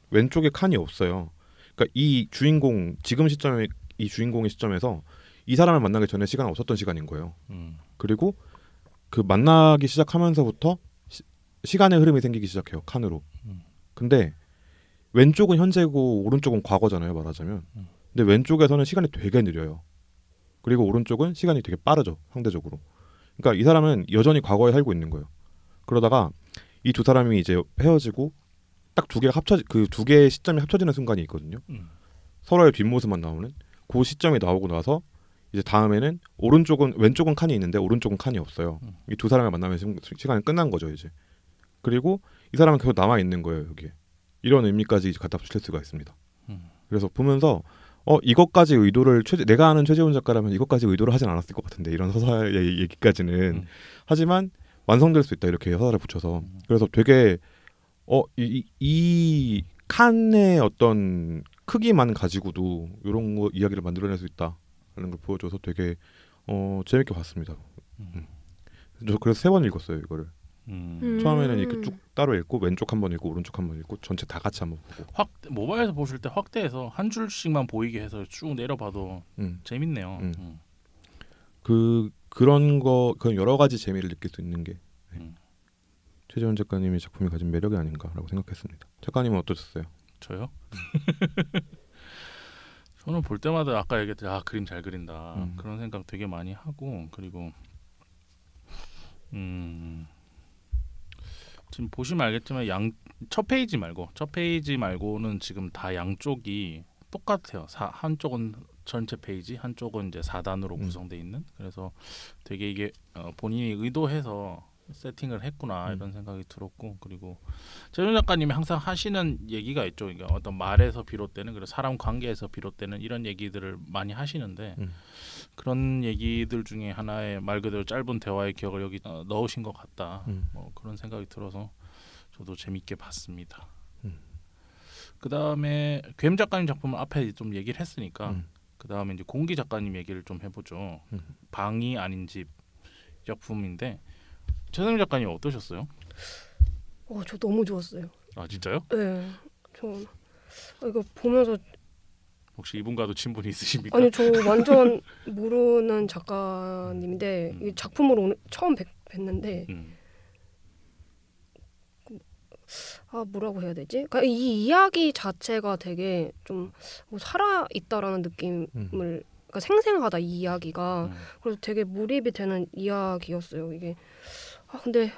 왼쪽에 칸이 없어요. 그러니까 이 주인공 지금 시점에 이 주인공의 시점에서 이 사람을 만나기 전에 시간은 없었던 시간인 거예요. 그리고 그 만나기 시작하면서부터 시간의 흐름이 생기기 시작해요. 칸으로. 근데 왼쪽은 현재고 오른쪽은 과거잖아요. 말하자면. 근데 왼쪽에서는 시간이 되게 느려요. 그리고 오른쪽은 시간이 되게 빠르죠. 상대적으로. 그러니까 이 사람은 여전히 과거에 살고 있는 거예요. 그러다가 이 두 사람이 이제 헤어지고 딱 두 개가 그 두 개의 시점이 합쳐지는 순간이 있거든요. 서로의 뒷모습만 나오는 그 시점이 나오고 나서 이제 다음에는 왼쪽은 칸이 있는데 오른쪽은 칸이 없어요. 이 두 사람을 만나면 시간이 끝난 거죠 이제. 그리고 이 사람은 계속 남아 있는 거예요 여기에. 이런 의미까지 갖다 붙일 수가 있습니다. 그래서 보면서 이것까지 의도를 내가 아는 최재훈 작가라면 이것까지 의도를 하진 않았을 것 같은데 이런 서사의 얘기까지는 하지만 완성될 수 있다 이렇게 서사를 붙여서. 그래서 되게 이 칸의 어떤 크기만 가지고도 이런 거 이야기를 만들어낼 수 있다라는 걸 보여줘서 되게 재밌게 봤습니다. 저 그래서 3번 읽었어요 이거를. 처음에는 이렇게 쭉 따로 읽고 왼쪽 한번 읽고 오른쪽 한번 읽고 전체 다 같이 한번 보고. 모바일에서 보실 때 확대해서 한 줄씩만 보이게 해서 쭉 내려봐도 재밌네요. 그런 여러 가지 재미를 느낄 수 있는 게 최재훈 작가님의 작품이 가진 매력이 아닌가라고 생각했습니다. 작가님은 어떠셨어요? 저요? 저는 볼 때마다 아까 얘기했듯이 그림 잘 그린다 그런 생각 되게 많이 하고 그리고 지금 보시면 알겠지만 첫 페이지 말고는 지금 다 양쪽이 똑같아요. 한쪽은 전체 페이지, 한쪽은 이제 4단으로 구성되어 있는. 그래서 되게 이게 본인이 의도해서 세팅을 했구나 이런 생각이 들었고 그리고 최정 작가님이 항상 하시는 얘기가 있죠. 그러니까 어떤 말에서 비롯되는 그리고 사람 관계에서 비롯되는 이런 얘기들을 많이 하시는데 그런 얘기들 중에 하나의 말 그대로 짧은 대화의 기억을 여기 넣으신 것 같다. 뭐 그런 생각이 들어서 저도 재밌게 봤습니다. 그 다음에 괴임 작가님 작품을 앞에 좀 얘기를 했으니까 그 다음에 이제 공기 작가님 얘기를 좀 해보죠. 방이 아닌 집 작품인데 최성민 작가님 어떠셨어요? 저 너무 좋았어요. 아 진짜요? 네, 저 이거 보면서 혹시 이분과도 친분이 있으십니까? 아니 저 완전 모르는 작가님인데 이 작품으로 오늘 처음 뵀는데 뭐라고 해야 되지? 그러니까 이 이야기 자체가 되게 좀 뭐 살아 있다라는 느낌을 그러니까 생생하다 이 이야기가 그래서 되게 몰입이 되는 이야기였어요. 이게 근데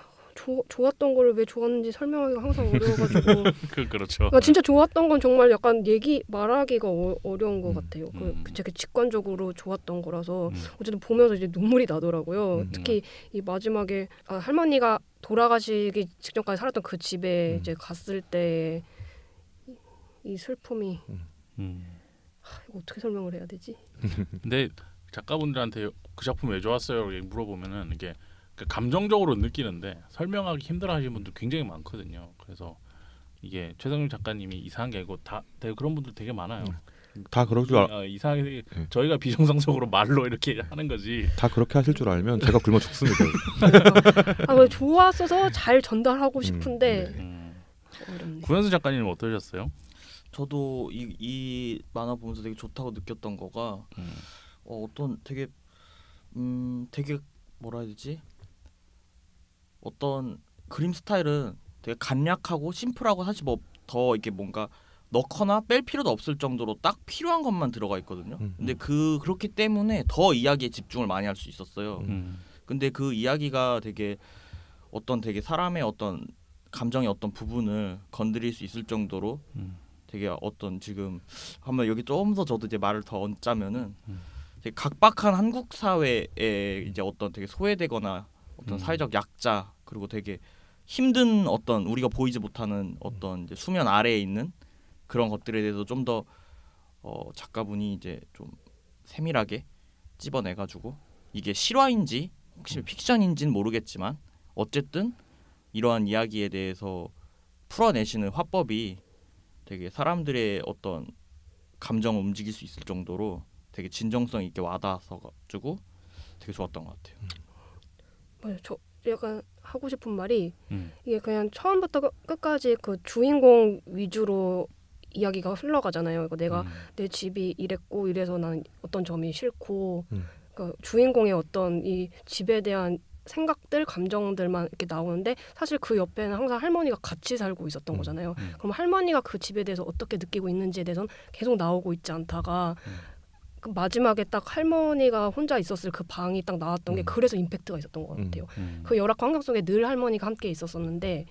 좋았던 걸 왜 좋았는지 설명하기가 항상 어려워가지고 그렇죠. 그러니까 진짜 좋았던 건 정말 약간 말하기가 어려운 것 같아요. 되게 직관적으로 좋았던 거라서 어쨌든 보면서 이제 눈물이 나더라고요. 특히 이 마지막에 할머니가 돌아가시기 직전까지 살았던 그 집에 이제 갔을 때 이 슬픔이 이거 어떻게 설명을 해야 되지? 근데 작가분들한테 그 작품 왜 좋았어요? 물어보면은 이게 감정적으로 느끼는데 설명하기 힘들어하시는 분들 굉장히 많거든요. 그래서 이게 최성민 작가님이 이상한 게 아니고 다 그런 분들 되게 많아요. 다 그럴 줄 이상하게 저희가 비정상적으로 말로 이렇게 하는 거지. 다 그렇게 하실 줄 알면 제가 굶어 죽습니다. 좋았어서 잘 전달하고 싶은데 구현수 작가님은 어떠셨어요? 저도 이 만화 보면서 되게 좋다고 느꼈던 거가 어떤 되게 뭐라 해야 되지? 어떤 그림 스타일은 되게 간략하고 심플하고 사실 뭐 더 이게 뭔가 넣거나 뺄 필요도 없을 정도로 딱 필요한 것만 들어가 있거든요. 근데 그렇기 때문에 더 이야기에 집중을 많이 할 수 있었어요. 근데 그 이야기가 되게 사람의 어떤 감정의 어떤 부분을 건드릴 수 있을 정도로 되게 어떤 지금 한번 여기 좀 더 저도 이제 말을 더 얹자면은 되게 각박한 한국 사회에 이제 어떤 되게 소외되거나 어떤 사회적 약자 그리고 되게 힘든 어떤 우리가 보이지 못하는 어떤 이제 수면 아래에 있는 그런 것들에 대해서 좀 더 작가분이 이제 좀 세밀하게 찝어내가지고 이게 실화인지 혹시 픽션인지는 모르겠지만 어쨌든 이러한 이야기에 대해서 풀어내시는 화법이 되게 사람들의 어떤 감정을 움직일 수 있을 정도로 되게 진정성 있게 와닿아서가지고 되게 좋았던 것 같아요. 맞아요. 저 약간 하고 싶은 말이 이게 그냥 처음부터 끝까지 그 주인공 위주로 이야기가 흘러가잖아요. 그러니까 내가 내 집이 이랬고 이래서 난 어떤 점이 싫고 그러니까 주인공의 어떤 이 집에 대한 생각들, 감정들만 이렇게 나오는데 사실 그 옆에는 항상 할머니가 같이 살고 있었던 거잖아요. 그럼 할머니가 그 집에 대해서 어떻게 느끼고 있는지에 대해서는 계속 나오고 있지 않다가 그 마지막에 딱 할머니가 혼자 있었을 그 방이 딱 나왔던 게 그래서 임팩트가 있었던 것 같아요. 그 열악한 환경 속에 늘 할머니가 함께 있었었는데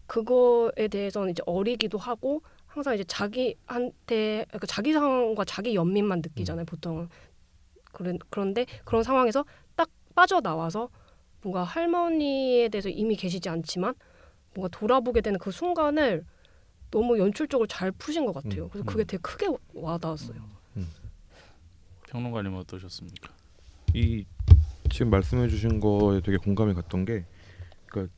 그거에 대해서는 이제 어리기도 하고 항상 이제 자기한테 그러니까 자기 상황과 자기 연민만 느끼잖아요. 보통은. 그런데 그런 상황에서 딱 빠져나와서 뭔가 할머니에 대해서 이미 계시지 않지만 뭔가 돌아보게 되는 그 순간을 너무 연출적으로 잘 푸신 것 같아요. 그래서 그게 되게 크게 와닿았어요. 평론가님은 어떠셨습니까? 이 지금 말씀해주신 거에 되게 공감이 갔던 게, 그러니까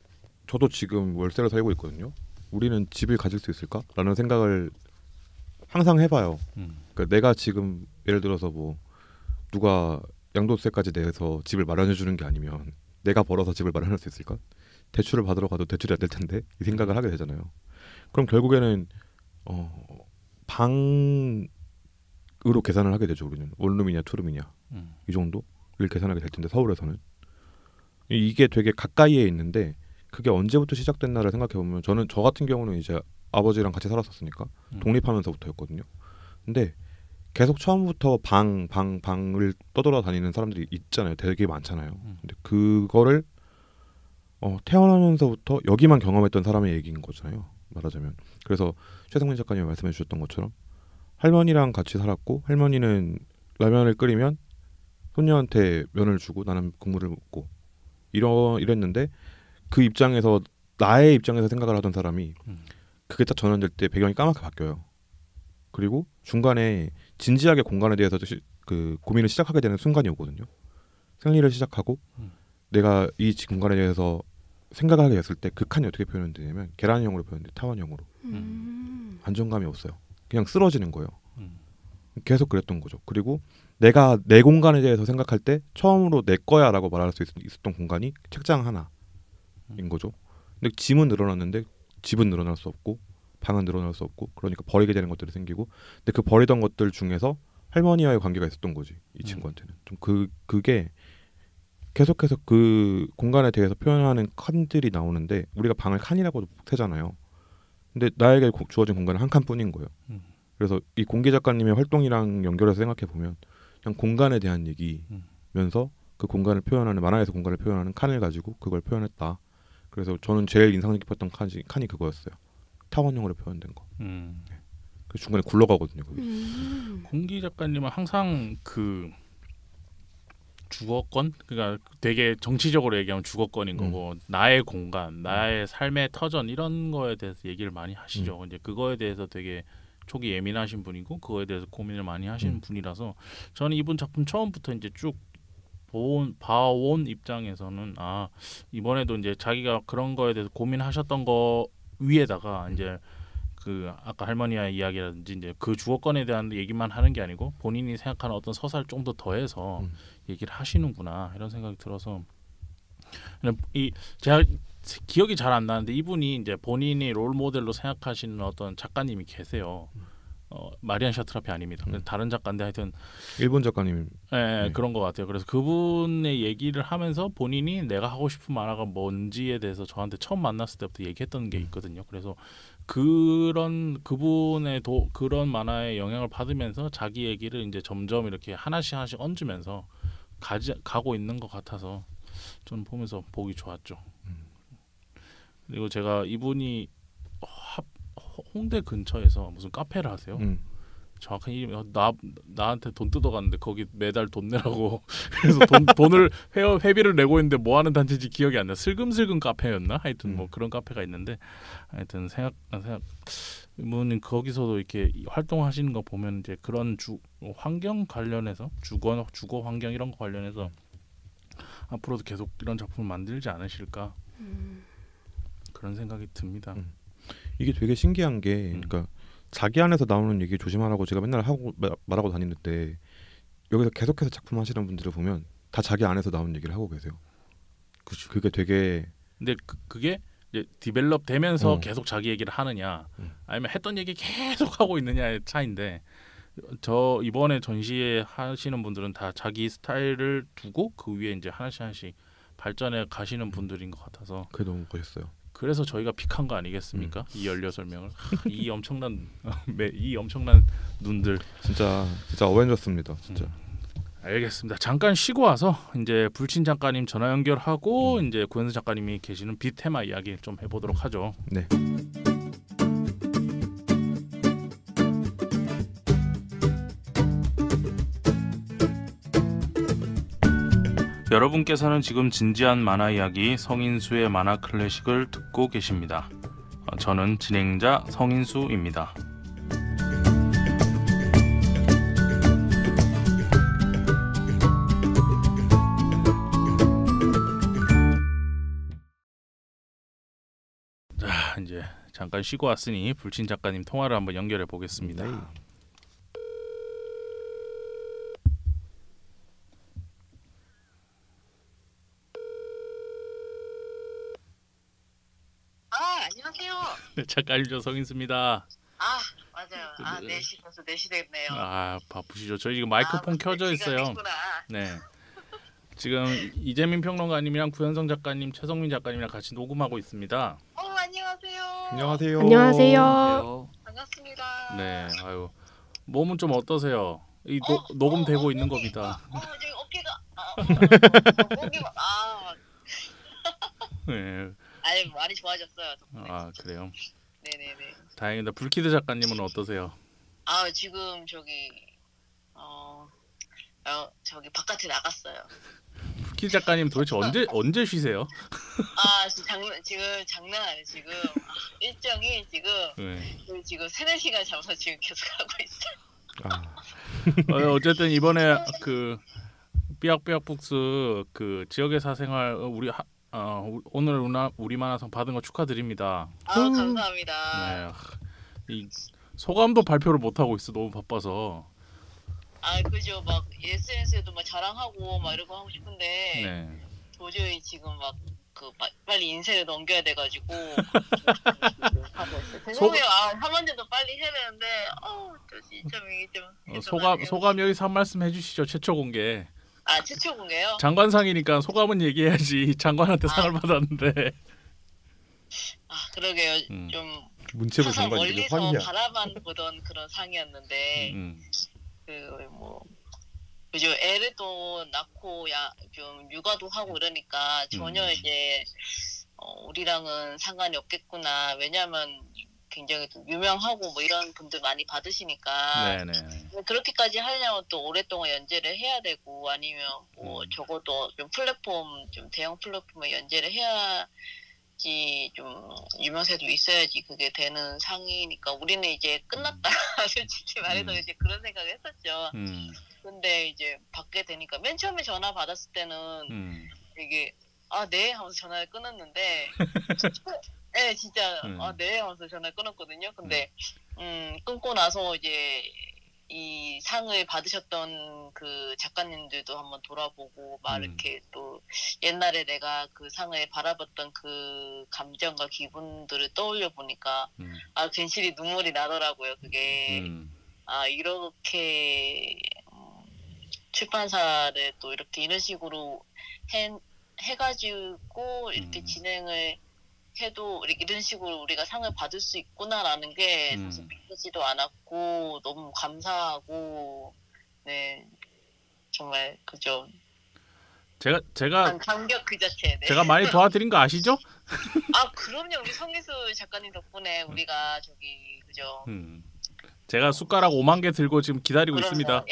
저도 지금 월세를 살고 있거든요. 우리는 집을 가질 수 있을까?라는 생각을 항상 해봐요. 그러니까 내가 지금 예를 들어서 뭐 누가 양도세까지 내서 집을 마련해 주는 게 아니면 내가 벌어서 집을 마련할 수 있을까? 대출을 받으러 가도 대출이 안 될 텐데 이 생각을 하게 되잖아요. 그럼 결국에는 방으로 계산을 하게 되죠. 우리는 원룸이냐 투룸이냐 이 정도를 계산하게 될 텐데 서울에서는 이게 되게 가까이에 있는데 그게 언제부터 시작됐나를 생각해 보면 저 같은 경우는 이제 아버지랑 같이 살았었으니까 독립하면서부터였거든요. 근데 계속 처음부터 방을 떠돌아다니는 사람들이 있잖아요. 되게 많잖아요. 근데 그거를 태어나면서부터 여기만 경험했던 사람의 얘기인 거잖아요. 말하자면. 그래서 최성민 작가님이 말씀해 주셨던 것처럼 할머니랑 같이 살았고 할머니는 라면을 끓이면 손녀한테 면을 주고 나는 국물을 먹고 이랬는데 그 입장에서 나의 입장에서 생각을 하던 사람이 그게 딱 전환될 때 배경이 까맣게 바뀌어요. 그리고 중간에 진지하게 공간에 대해서 그 고민을 시작하게 되는 순간이 오거든요. 생리를 시작하고 내가 이 공간에 대해서 생각을 하게 됐을 때 그 칸이 어떻게 표현되냐면 계란형으로 표현돼, 타원형으로. 안정감이 없어요. 그냥 쓰러지는 거예요. 계속 그랬던 거죠. 그리고 내가 내 공간에 대해서 생각할 때 처음으로 내 거야라고 말할 수 있었던 공간이 책장 하나인 거죠. 근데 짐은 늘어났는데 집은 늘어날 수 없고 방은 늘어날 수 없고, 그러니까 버리게 되는 것들이 생기고, 근데 그 버리던 것들 중에서 할머니와의 관계가 있었던 거지, 이 친구한테는. 좀 그게 계속해서 그 공간에 대해서 표현하는 칸들이 나오는데 우리가 방을 칸이라고 세잖아요. 근데 나에게 주어진 공간은 한 칸뿐인 거예요. 그래서 이 공기 작가님의 활동이랑 연결해서 생각해 보면 그냥 공간에 대한 얘기면서 그 공간을 표현하는, 만화에서 공간을 표현하는 칸을 가지고 그걸 표현했다. 그래서 저는 제일 인상 깊었던 칸이 그거였어요. 타원형으로 표현된 거. 네. 그 중간에 굴러가거든요. 공기 작가님은 항상 그 주거권, 그러니까 되게 정치적으로 얘기하면 주거권인 거고, 나의 공간, 나의 삶의 터전 이런 거에 대해서 얘기를 많이 하시죠. 이제 그거에 대해서 되게 촉이 예민하신 분이고 그거에 대해서 고민을 많이 하시는 분이라서 저는 이분 작품 처음부터 이제 쭉 봐온 입장에서는 이번에도 이제 자기가 그런 거에 대해서 고민하셨던 거 위에다가 이제 그 아까 할머니와의 이야기라든지 이제 그 주거권에 대한 얘기만 하는 게 아니고 본인이 생각하는 어떤 서사를 좀 더 더해서 얘기를 하시는구나 이런 생각이 들어서, 제가 기억이 잘 안 나는데 이분이 이제 본인이 롤 모델로 생각하시는 어떤 작가님이 계세요. 마리안 샤트라피 아닙니다. 다른 작가인데 하여튼 일본 작가님. 네. 그런 것 같아요. 그래서 그분의 얘기를 하면서 본인이 내가 하고 싶은 만화가 뭔지에 대해서 저한테 처음 만났을 때부터 얘기했던 게 있거든요. 그래서 그분의 그런 만화에 영향을 받으면서 자기 얘기를 이제 점점 이렇게 하나씩 얹으면서 가고 있는 것 같아서 저는 보면서 보기 좋았죠. 그리고 제가 이분이 홍대 근처에서 무슨 카페를 하세요. 정확한 이름이 나한테 돈 뜯어갔는데 거기 매달 돈 내라고 그래서 돈을 회비를 내고 있는데 뭐 하는 단체인지 기억이 안 나. 슬금슬금 카페였나? 하여튼 뭐 그런 카페가 있는데, 하여튼 생각 이분은 거기서도 이렇게 활동하시는 거 보면 이제 그런 환경 관련해서 주거 환경 이런 거 관련해서 앞으로도 계속 이런 작품을 만들지 않으실까 그런 생각이 듭니다. 이게 되게 신기한 게, 그러니까 자기 안에서 나오는 얘기 조심하라고 제가 맨날 말하고 다니는데 여기서 계속해서 작품 하시는 분들을 보면 다 자기 안에서 나오는 얘기를 하고 계세요. 그렇죠. 그게 되게, 근데 그게 이제 디벨롭 되면서 계속 자기 얘기를 하느냐 아니면 했던 얘기 계속 하고 있느냐의 차이인데, 저 이번에 전시회 하시는 분들은 다 자기 스타일을 두고 그 위에 이제 하나씩 발전해 가시는 분들인 것 같아서 그게 너무 멋있어요. 그래서 저희가 픽한 거 아니겠습니까? 이 16명을 이 엄청난 눈들 진짜 어벤져스입니다. 진짜. 알겠습니다. 잠깐 쉬고 와서 이제 불친 작가님 전화 연결하고 이제 구현수 작가님이 계시는 빛 테마 이야기 좀 해보도록 하죠. 네. 여러분께서는 지금 진지한 만화 이야기 성인수의 만화 클래식을 듣고 계십니다. 저는 진행자 성인수입니다. 자, 이제 잠깐 쉬고 왔으니 불친 작가님 통화를 한번 연결해 보겠습니다. 네. 안녕하세요. 네, 작가님 저 성인수입니다. 맞아요. 4시 벌써 4시 됐네요. 바쁘시죠? 저희 지금 마이크폰 켜져 있어요. 네. 지금 이재민 평론가님이랑 구현성 작가님, 최성민 작가님이랑 같이 녹음하고 있습니다. 안녕하세요. 안녕하세요. 안녕하세요. 반갑습니다. 네. 아유. 몸은 좀 어떠세요? 녹음되고 있는 겁니다. 저기 어깨가 목이 네. 많이 좋아졌어요. 덕분에. 그래요. 네네네. 다행이다. 불키드 작가님은 어떠세요? 지금 저기 바깥에 나갔어요. 럭키 작가님 도대체 언제 쉬세요? 지금 장난 아니에요. 지금 일정이 지금 지금 3-4시간 잡아서 지금 계속 하고 있어요. 어쨌든 이번에 그 삐약삐약북스 그 지역의 사생활 오늘 우리 만화상 받은 거 축하드립니다. 감사합니다. 네. 이 소감도 발표를 못 하고 있어. 너무 바빠서. 그죠. 막 SNS에도 막 자랑하고 막 이런 거 하고 싶은데 도저히 지금 막 빨리 인쇄를 넘겨야 돼가지고 하고 있어요. 죄송해요. 한 번째도 빨리 해야 되는데 또 진짜 이게 좀 소감 여기서 한 말씀 해주시죠. 최초 공개. 최초 공개요? 장관상이니까 소감은 얘기해야지. 장관한테 상을 받았는데. 그러게요. 좀 문체부 장관이 멀리서 바라만 보던 그런 상이었는데 그죠. 애를 또 낳고 좀 육아도 하고 이러니까 전혀 이제 우리랑은 상관이 없겠구나. 왜냐하면 굉장히 또 유명하고 뭐 이런 분들 많이 받으시니까 그렇게까지 하려면 또 오랫동안 연재를 해야 되고 아니면 뭐 적어도 좀 대형 플랫폼에 연재를 해야지 좀 유명세도 있어야지 그게 되는 상이니까 우리는 이제 끝났다. 솔직히 말해서 이제 그런 생각을 했었죠. 근데 이제 받게 되니까 맨 처음에 전화 받았을 때는 되게 네 하면서 전화를 끊었는데 네 진짜 네 하면서 전화를 끊었거든요. 근데 끊고 나서 이제 이 상을 받으셨던 그 작가님들도 한번 돌아보고 막 이렇게 또 옛날에 내가 그 상을 바라봤던 그 감정과 기분들을 떠올려 보니까 괜시리 눈물이 나더라고요. 그게 이렇게 출판사를 또 이렇게 이런 식으로 해가지고 이렇게 진행을 해도 이런 식으로 우리가 상을 받을 수 있구나라는 게 사실 믿기지도 않았고 너무 감사하고 정말 그죠. 제가 감격 그 자체. 제가 많이 도와드린 거 아시죠? 그럼요. 우리 성기수 작가님 덕분에 우리가 그죠. 제가 숟가락 5만 개 들고 지금 기다리고 있습니다.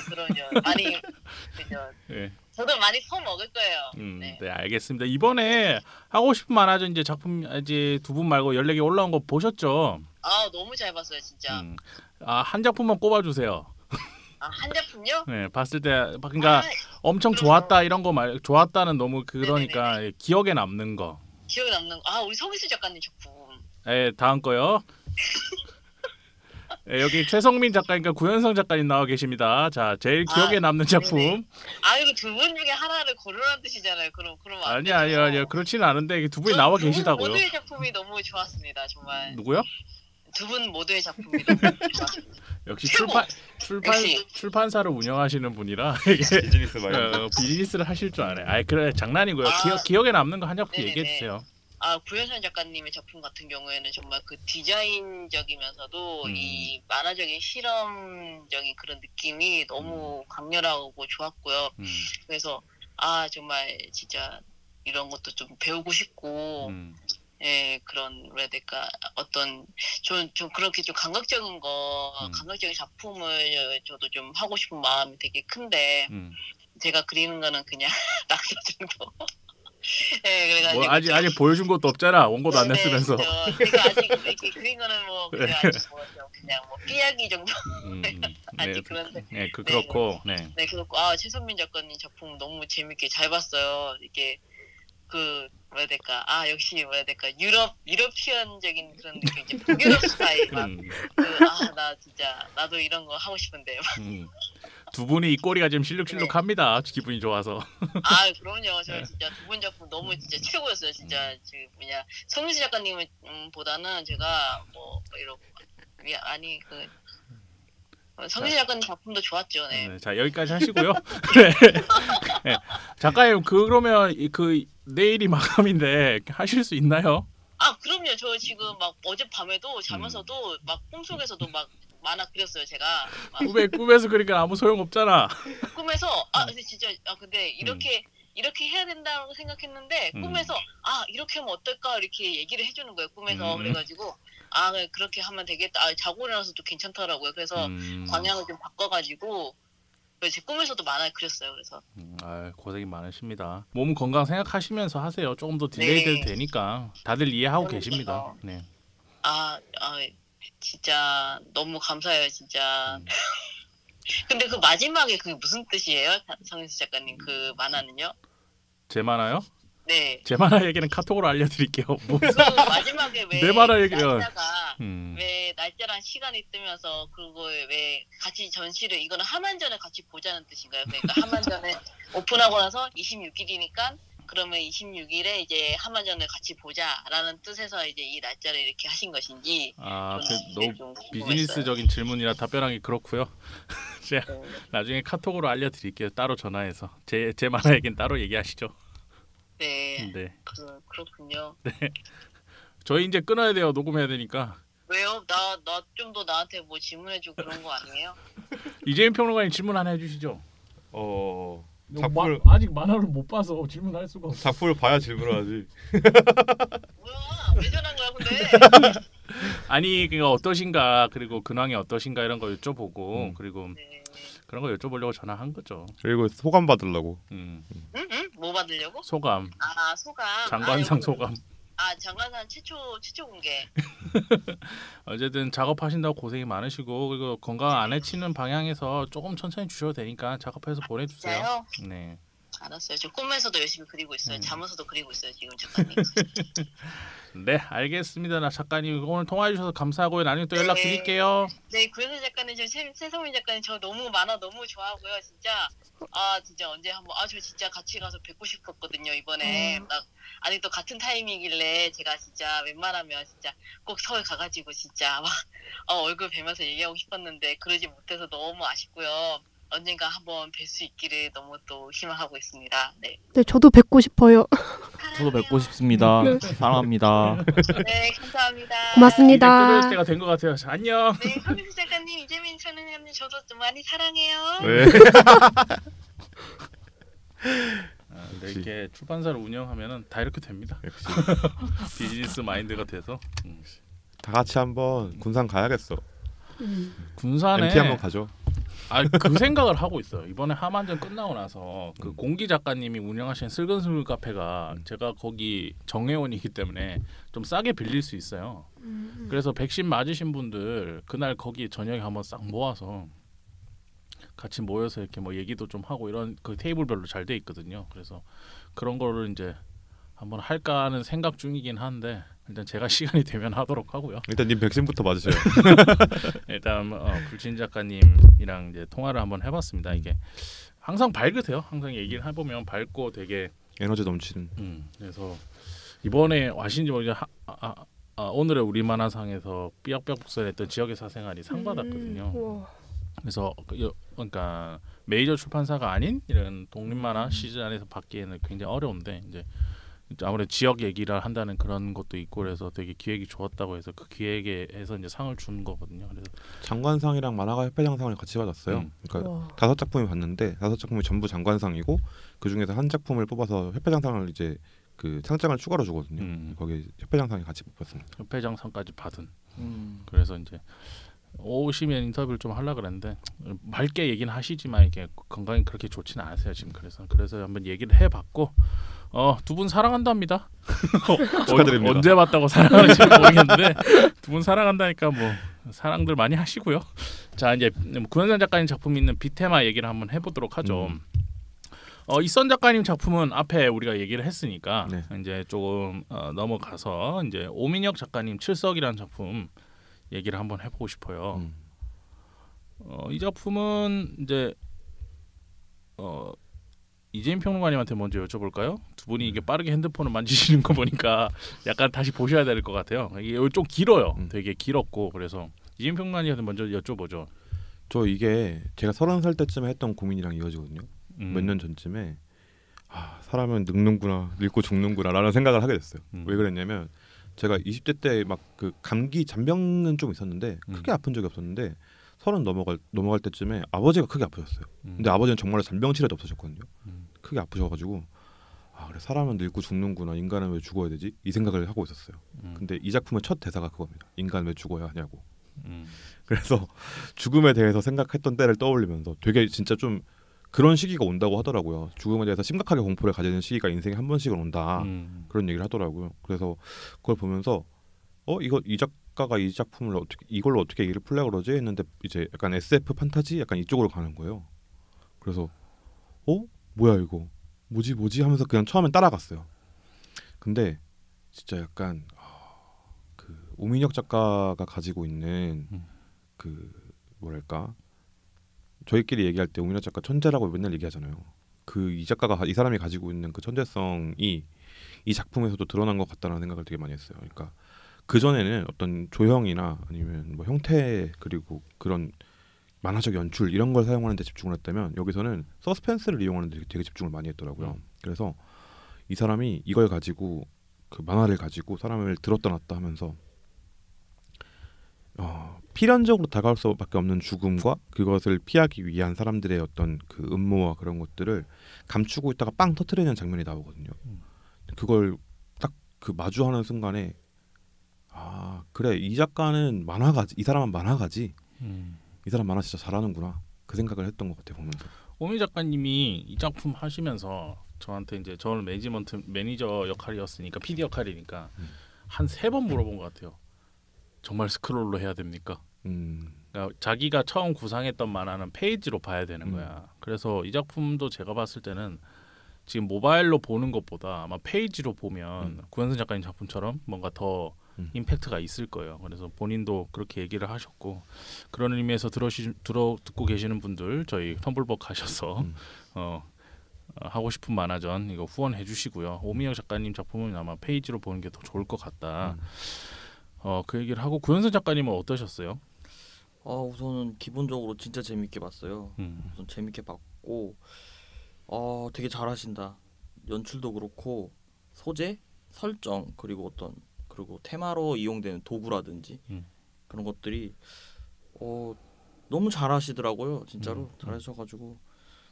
그럼요. 많이 그죠. 저도 많이 퍼먹을 거예요. 네, 알겠습니다. 이번에 하고 싶은 만화전 이제 작품 이제 두 분 말고 14개 올라온 거 보셨죠? 너무 잘 봤어요, 진짜. 한 작품만 꼽아주세요. 한 작품요? 네, 봤을 때 그러니까 엄청 좋았다 이런 거 좋았다는 너무 그러니까 기억에 남는 거. 기억에 남는 거. 우리 서기수 작가님 작품. 네, 다음 거요. 여기 최성민 작가님과 구현성 작가님 나와 계십니다. 자, 제일 기억에 남는 작품. 이거 두 분 중에 하나를 고르라는 뜻이잖아요. 그럼 아니요. 그렇지는 않은데 두 분이 나와 계시다고요. 모두의 작품이 너무 좋았습니다. 정말. 누구요? 두 분 모두의 작품이 너무 좋았습니다. 역시 출판사를 운영하시는 분이라 비즈니스를 하실 줄 알아요. 그래 장난이고요. 기억에 남는 거 한 작품 얘기해 주세요. 구현선 작가님의 작품 같은 경우에는 정말 그 디자인적이면서도 이 만화적인 실험적인 그런 느낌이 너무 강렬하고 좋았고요. 그래서 정말 진짜 이런 것도 좀 배우고 싶고 그런 뭐라 해야 될까 어떤 좀 그렇게 좀 감각적인 감각적인 작품을 저도 좀 하고 싶은 마음이 되게 큰데 제가 그리는 거는 그냥 낙서 정도. 그래가지고 아직 보여준 것도 없잖아. 원고도 안 냈으면서. 제가 아직 이렇게 그린 거는 그냥 삐약이 정도. 아직 그런데. 그렇고. 그렇고 최선민 작가님 작품 너무 재밌게 잘 봤어요. 이게 뭐라 해야 될까 역시 뭐라 해야 될까 유러피언적인 그런 느낌 이제 북유럽 스타일 나 진짜 나도 이런 거 하고 싶은데 두 분이 이 꼬리가 지금 실룩실룩합니다. 기분이 좋아서. 그럼요. 저 진짜 두 분 작품 너무 진짜 최고였어요. 진짜 성민수 작가님 보다는 제가 성민수 작가님 작품도 좋았죠. 자 여기까지 하시고요. 작가님 그러면 내일이 마감인데 하실 수 있나요? 그럼요. 저 지금 막 어젯밤에도 자면서도 막 꿈속에서도 막 만화 그렸어요. 제가 꿈에서 그러니까 아무 소용 없잖아. 꿈에서 근데 진짜 근데 이렇게 해야 된다고 생각했는데 꿈에서 이렇게 하면 어떨까 이렇게 얘기를 해주는 거예요. 꿈에서 그래가지고 그렇게 하면 되겠다. 자고 일어나서도 괜찮더라고요. 그래서 방향을 좀 바꿔가지고 제 꿈에서도 만화를 그렸어요. 그래서 고생이 많으십니다. 몸 건강 생각하시면서 하세요. 조금 더 딜레이 돼도 되니까 다들 이해하고 계십니다. 네. 진짜 너무 감사해요, 진짜. 근데 그 마지막에 그게 무슨 뜻이에요, 성인수 작가님? 그 만화는요? 제 만화요? 네. 제 만화 얘기는 카톡으로 알려드릴게요. 그 마지막에 왜 내 만화 얘기 날짜가 왜 날짜랑 시간이 뜨면서 그거에 왜 같이 전시를 이거는 하만전에 같이 보자는 뜻인가요? 그러니까 하만전에 오픈하고 나서 26일이니까 그러면 26일에 이제 하만전을 같이 보자라는 뜻에서 이제 이 날짜를 이렇게 하신 것인지. 너무 비즈니스적인 질문이라 답변하기 그렇고요. 제가 나중에 카톡으로 알려드릴게요. 따로 전화해서 제 만화 얘기는 따로 얘기하시죠. 네. 그렇군요. 네. 저희 이제 끊어야 돼요. 녹음해야 되니까. 왜요? 나 좀 더 나한테 뭐 질문해주고 그런 거 아니에요? 이재민 평론가님 질문 하나 해주시죠. 작품을 아직 만화를 못 봐서 질문할 수가 없어. 작품을 봐야 질문하지. 뭐야? 왜 전화한 거야 근데? 아니 그러니까 어떠신가 그리고 근황이 어떠신가 이런 거 여쭤보고 그리고 네. 그런 거 여쭤보려고 전화한 거죠. 그리고 소감 받으려고. 응? 뭐 받으려고? 소감. 소감. 장관상 소감. 장관상 최초 공개. 어쨌든 작업하신다고 고생이 많으시고 그리고 건강 안 해치는 방향에서 조금 천천히 주셔도 되니까 작업해서 보내주세요. 진짜요? 네. 알았어요. 저 꿈에서도 열심히 그리고 있어요. 잠에서도 그리고 있어요. 지금 작가님. 네, 알겠습니다. 나 작가님 오늘 통화해 주셔서 감사하고요. 나중에 또 연락 드릴게요. 네, 구현수 작가님, 최성민 작가님 저 너무 만화 너무 좋아하고요. 진짜 진짜 언제 한번 저 진짜 같이 가서 뵙고 싶었거든요. 이번에 또 같은 타이밍이길래 제가 진짜 웬만하면 진짜 꼭 서울 가가지고 진짜 막 얼굴 뵈면서 얘기하고 싶었는데 그러지 못해서 너무 아쉽고요. 언젠가 한번 뵐 수 있기를 너무 또 희망하고 있습니다. 네. 네, 저도 뵙고 싶어요. 저도 뵙고 싶습니다. 사랑합니다. 네, 감사합니다. 고맙습니다. 이제 끊을 때가 된 것 같아요. 자, 안녕. 네, 성민수 작가님, 이재민 선생님 저도 좀 많이 사랑해요. 네. 근데 이렇게 출판사를 운영하면은 다 이렇게 됩니다. 역시 비즈니스 마인드가 돼서 다 같이 한번 군산 가야겠어. 군산에 MT 한번 가죠. 그 생각을 하고 있어요. 이번에 하만전 끝나고 나서 그 공기 작가님이 운영하시는 슬근슬근 카페가 제가 거기 정회원이기 때문에 좀 싸게 빌릴 수 있어요. 그래서 백신 맞으신 분들 그날 거기 저녁에 한번 싹 모아서 같이 모여서 이렇게 뭐 얘기도 좀 하고 이런 그 테이블별로 잘 돼 있거든요. 그래서 그런 거를 이제 한번 할까 하는 생각 중이긴 한데 일단 제가 시간이 되면 하도록 하고요. 일단 님 백신부터 맞으세요. 일단 불친 작가님이랑 이제 통화를 한번 해봤습니다. 이게 항상 밝으세요. 항상 얘기를 해보면 밝고 되게 에너지 넘치는. 그래서 이번에 와신지 모르게 오늘의 우리 만화상에서 삐약삐약 복사했던 지역의 사생활이 상 받았거든요. 그래서 그러니까 메이저 출판사가 아닌 이런 독립만화 시즌 안에서 받기에는 굉장히 어려운데 이제 아무래도 지역 얘기를 한다는 그런 것도 있고 그래서 되게 기획이 좋았다고 해서 그 기획에서 이제 상을 주는 거거든요. 그래서 장관상이랑 만화가 협회장상을 같이 받았어요. 그러니까 5작품을 받는데 5작품이 전부 장관상이고 그 중에서 한 작품을 뽑아서 협회장상을 이제 그 상장을 추가로 주거든요. 거기 협회장상이 같이 뽑혔습니다. 협회장상까지 받은. 그래서 이제 오시면 인터뷰를 좀 하려고 그랬는데 맑게 얘기는 하시지만 이게 건강이 그렇게 좋지는 않으세요 지금. 그래서 한번 얘기를 해봤고 두 분 사랑한답니다. 축하드립니다. 언제 봤다고 사랑하는지 모르겠는데 두 분 사랑한다니까 뭐 사랑들 많이 하시고요. 자 이제 구현상 작가님 작품 있는 비테마 얘기를 한번 해보도록 하죠. 이선 작가님 작품은 앞에 우리가 얘기를 했으니까 네. 이제 조금 넘어가서 이제 오민혁 작가님 칠석이라는 작품 얘기를 한번 해보고 싶어요. 이 작품은 이제 이재민 평론가님한테 먼저 여쭤볼까요? 두 분이 이게 빠르게 핸드폰을 만지시는 거 보니까 약간 다시 보셔야 될 것 같아요. 이게 좀 길어요. 되게 길었고 그래서 이재민 평론가님한테 먼저 여쭤보죠. 저 이게 제가 30살 때쯤에 했던 고민이랑 이어지거든요. 몇 년 전쯤에 사람은 늙는구나, 늙고 죽는구나라는 생각을 하게 됐어요. 왜 그랬냐면 제가 20대 때 막 그 감기 잔병은 좀 있었는데 크게 아픈 적이 없었는데 30 넘어갈 때쯤에 아버지가 크게 아프셨어요. 근데 아버지는 정말로 잔병 치료도 없으셨거든요. 크게 아프셔가지고 그래 사람은 늙고 죽는구나, 인간은 왜 죽어야 되지? 이 생각을 하고 있었어요. 근데 이 작품의 첫 대사가 그겁니다. 인간 왜 죽어야 하냐고. 그래서 죽음에 대해서 생각했던 때를 떠올리면서 되게 진짜 좀 그런 시기가 온다고 하더라고요. 죽음에 대해서 심각하게 공포를 가지는 시기가 인생에 한 번씩은 온다. 그런 얘기를 하더라고요. 그래서 그걸 보면서 이 작가가 이 작품을 이걸로 어떻게 얘기를 풀려 그러지 했는데 이제 약간 SF 판타지 약간 이쪽으로 가는 거예요. 그래서 뭐야 이거 뭐지 하면서 그냥 처음엔 따라갔어요. 근데 진짜 약간 그 오민혁 작가가 가지고 있는 그 뭐랄까 저희끼리 얘기할 때 오민혁 작가 천재라고 맨날 얘기하잖아요. 이 사람이 가지고 있는 그 천재성이 이 작품에서도 드러난 것 같다는 생각을 되게 많이 했어요. 그러니까 그 전에는 어떤 조형이나 아니면 뭐 형태 그리고 그런 만화적 연출 이런 걸 사용하는 데 집중을 했다면 여기서는 서스펜스를 이용하는 데 되게 집중을 많이 했더라고요. 그래서 이 사람이 이걸 가지고 그 만화를 가지고 사람을 들었다 놨다 하면서 필연적으로 다가올 수밖에 없는 죽음과 그것을 피하기 위한 사람들의 어떤 그 음모와 그런 것들을 감추고 있다가 빵 터트리는 장면이 나오거든요. 그걸 딱 그 마주하는 순간에 그래 이 작가는 만화가지, 이 사람은 만화가지, 이 사람 만화 진짜 잘하는구나 그 생각을 했던 것 같아요 보면서. 오미 작가님이 이 작품 하시면서 저한테 이제 저는 매니저 역할이었으니까 PD 역할이니까 한 3번 물어본 것 같아요. 정말 스크롤로 해야 됩니까? 그러니까 자기가 처음 구상했던 만화는 페이지로 봐야 되는 거야. 그래서 이 작품도 제가 봤을 때는 지금 모바일로 보는 것보다 아마 페이지로 보면 구현선 작가님 작품처럼 뭔가 더 임팩트가 있을 거예요. 그래서 본인도 그렇게 얘기를 하셨고 그런 의미에서 듣고 계시는 분들 저희 텀블벅 가셔서 하고 싶은 만화전 이거 후원해 주시고요. 오민혁 작가님 작품은 아마 페이지로 보는 게 더 좋을 것 같다. 그 얘기를 하고 구현선 작가님은 어떠셨어요? 우선은 기본적으로 진짜 재밌게 봤어요. 우선 재밌게 봤고 되게 잘하신다. 연출도 그렇고 소재, 설정 그리고 테마로 이용되는 도구라든지 그런 것들이 너무 잘하시더라고요. 진짜로 잘하셔가지고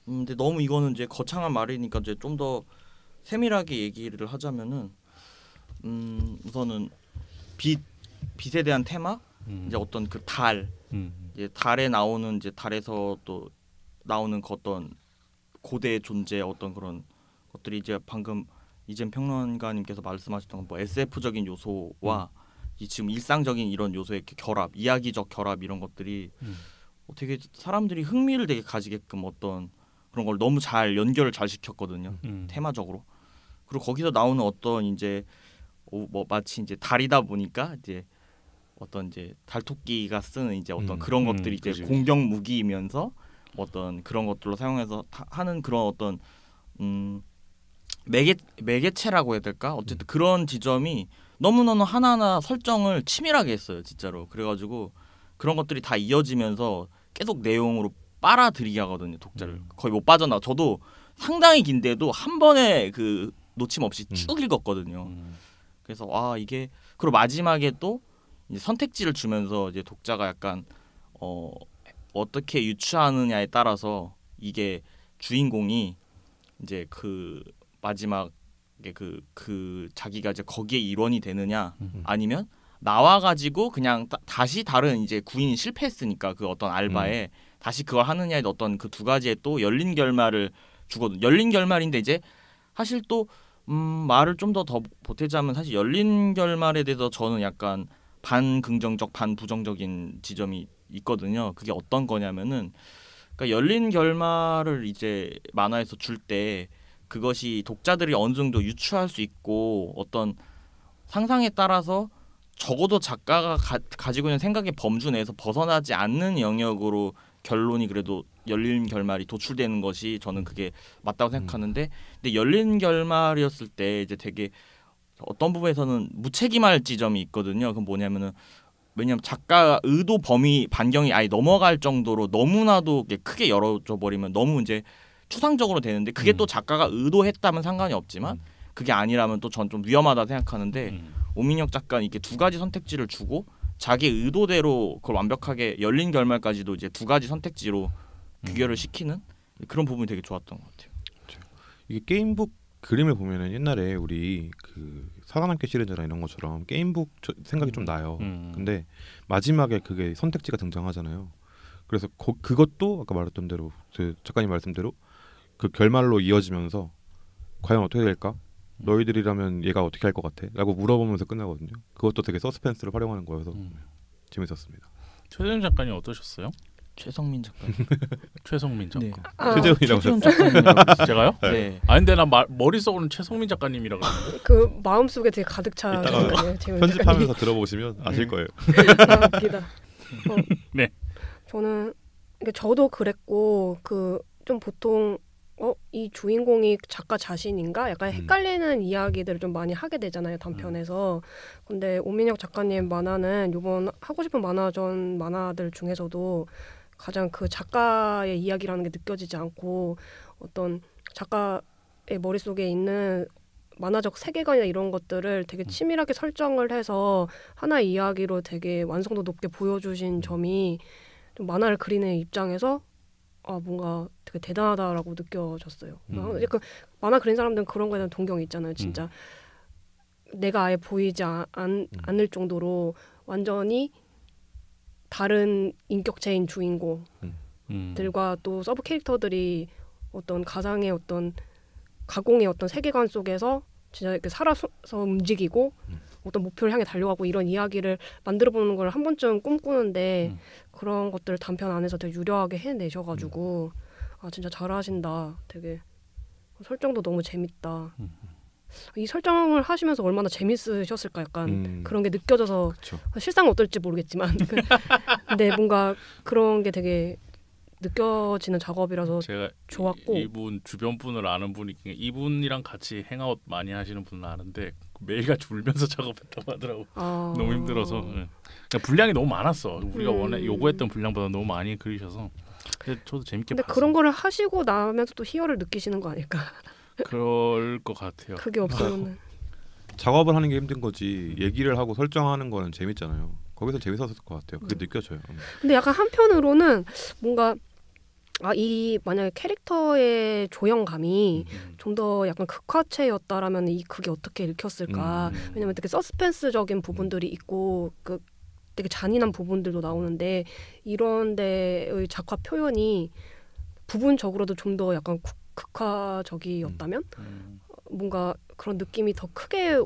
근데 너무 이거는 이제 거창한 말이니까 이제 좀 더 세밀하게 얘기를 하자면은 우선은 빛에 대한 테마 이제 어떤 그 이제 달에 나오는 이제 달에서 또 나오는 어떤 고대의 존재 어떤 그런 것들이 이제 방금 이젠 평론가님께서 말씀하셨던 뭐 SF적인 요소와 이 지금 일상적인 이런 요소의 결합, 이야기적 결합 이런 것들이 되게 사람들이 흥미를 되게 가지게끔 어떤 그런 걸 너무 잘 연결을 잘 시켰거든요. 테마적으로. 그리고 거기서 나오는 어떤 이제 뭐 마치 이제 달이다 보니까 이제 어떤 이제 달토끼가 쓰는 이제 어떤 그런 것들이 이제 그치. 공격 무기이면서 어떤 그런 것들로 사용해서 하는 그런 어떤 매개체라고 해야 될까? 어쨌든 그런 지점이 너무너무 하나하나 설정을 치밀하게 했어요, 진짜로. 그래가지고 그런 것들이 다 이어지면서 계속 내용으로 빨아들이게 하거든요, 독자를. 거의 못 빠져나와. 저도 상당히 긴데도 한 번에 그 놓침 없이 쭉 읽었거든요. 그래서 이게 그리고 마지막에 또 이제 선택지를 주면서 이제 독자가 약간 어떻게 유추하느냐에 따라서 이게 주인공이 이제 그 마지막에 그 자기가 이제 거기에 일원이 되느냐 아니면 나와 가지고 그냥 다시 다른 이제 구인이 실패했으니까 그 어떤 알바에 다시 그걸 하느냐에 어떤 그 두 가지의 또 열린 결말을 주거든. 열린 결말인데 이제 사실 또 말을 좀 더 보태자면 사실 열린 결말에 대해서 저는 약간 반 긍정적 반 부정적인 지점이 있거든요. 그게 어떤 거냐면은 그러니까 열린 결말을 이제 만화에서 줄 때 그것이 독자들이 어느 정도 유추할 수 있고 어떤 상상에 따라서 적어도 작가가 가지고 있는 생각의 범주 내에서 벗어나지 않는 영역으로 결론이 그래도 열린 결말이 도출되는 것이 저는 그게 맞다고 생각하는데 근데 열린 결말이었을 때 이제 되게 어떤 부분에서는 무책임할 지점이 있거든요. 그건 뭐냐면은 왜냐하면 작가 의도 범위 반경이 아예 넘어갈 정도로 너무나도 크게 열어줘 버리면 너무 이제 추상적으로 되는데 그게 또 작가가 의도했다면 상관이 없지만 그게 아니라면 또 전 좀 위험하다 생각하는데 오민혁 작가는 이렇게 두 가지 선택지를 주고 자기 의도대로 그걸 완벽하게 열린 결말까지도 이제 두 가지 선택지로 귀결을 시키는 그런 부분이 되게 좋았던 것 같아요. 이게 게임북 그림을 보면은 옛날에 우리 그 살아남기 시리즈나 이런 것처럼 게임북 생각이 좀 나요. 근데 마지막에 그게 선택지가 등장하잖아요. 그래서 그것도 아까 말했던 대로 그 작가님 말씀대로 그 결말로 이어지면서 과연 어떻게 될까? 너희들이라면 얘가 어떻게 할 것 같아? 라고 물어보면서 끝나거든요. 그것도 되게 서스펜스를 활용하는 거여서 재밌었습니다. 최재훈 작가님 어떠셨어요? 최성민 작가님. 최성민 작가. 네. 최재훈이라고 최재훈 하셨어요. 작가님. 제가요? 네. 아 근데 나 머릿속으로는 최성민 작가님이라고 그러는데. 그 마음속에 되게 가득 차. 이따가 편집하면서 들어보시면 아실 거예요. 아, 웃기다. 네. 저는 저도 그랬고 그 좀 보통 이 주인공이 작가 자신인가? 약간 헷갈리는 이야기들을 좀 많이 하게 되잖아요, 단편에서. 근데 오민혁 작가님 만화는 이번 하고 싶은 만화전 만화들 중에서도 가장 그 작가의 이야기라는 게 느껴지지 않고 어떤 작가의 머릿속에 있는 만화적 세계관이나 이런 것들을 되게 치밀하게 설정을 해서 하나의 이야기로 되게 완성도 높게 보여주신 점이 좀 만화를 그리는 입장에서 뭔가 되게 대단하다라고 느껴졌어요. 그 만화 그린 사람들은 그런 거에 대한 동경이 있잖아요. 진짜 내가 아예 보이지 않을 정도로 완전히 다른 인격체인 주인공들과 또 서브 캐릭터들이 어떤 가상의 어떤 가공의 어떤 세계관 속에서 진짜 이렇게 살아서 움직이고 어떤 목표를 향해 달려가고 이런 이야기를 만들어보는 걸 한 번쯤 꿈꾸는데 그런 것들을 단편 안에서 되게 유려하게 해내셔가지고 진짜 잘하신다. 되게 설정도 너무 재밌다. 이 설정을 하시면서 얼마나 재밌으셨을까 약간 그런 게 느껴져서 그쵸. 실상은 어떨지 모르겠지만 근데 뭔가 그런 게 되게 느껴지는 작업이라서 제가 좋았고 이분 주변 분을 아는 분이 이분이랑 같이 행아웃 많이 하시는 분은 아는데 매일같이 울면서 작업했다고 하더라고. 너무 힘들어서. 네. 그러니까 분량이 너무 많았어. 우리가 원래 요구했던 분량보다 너무 많이 그리셔서. 근데 저도 재밌게 근데 봤어요. 그런 거를 하시고 나면서 또 희열을 느끼시는 거 아닐까? 그럴 것 같아요. 그게 없으면 작업을 하는 게 힘든 거지 얘기를 하고 설정하는 거는 재밌잖아요. 거기서 재밌었을 것 같아요. 그게 느껴져요. 근데 약간 한편으로는 뭔가 이 만약에 캐릭터의 조형감이 좀 더 약간 극화체였다라면 그게 어떻게 읽혔을까? 왜냐면 되게 서스펜스적인 부분들이 있고 그 되게 잔인한 부분들도 나오는데 이런 데의 작화 표현이 부분적으로도 좀 더 약간 극화적이었다면 뭔가 그런 느낌이 더 크게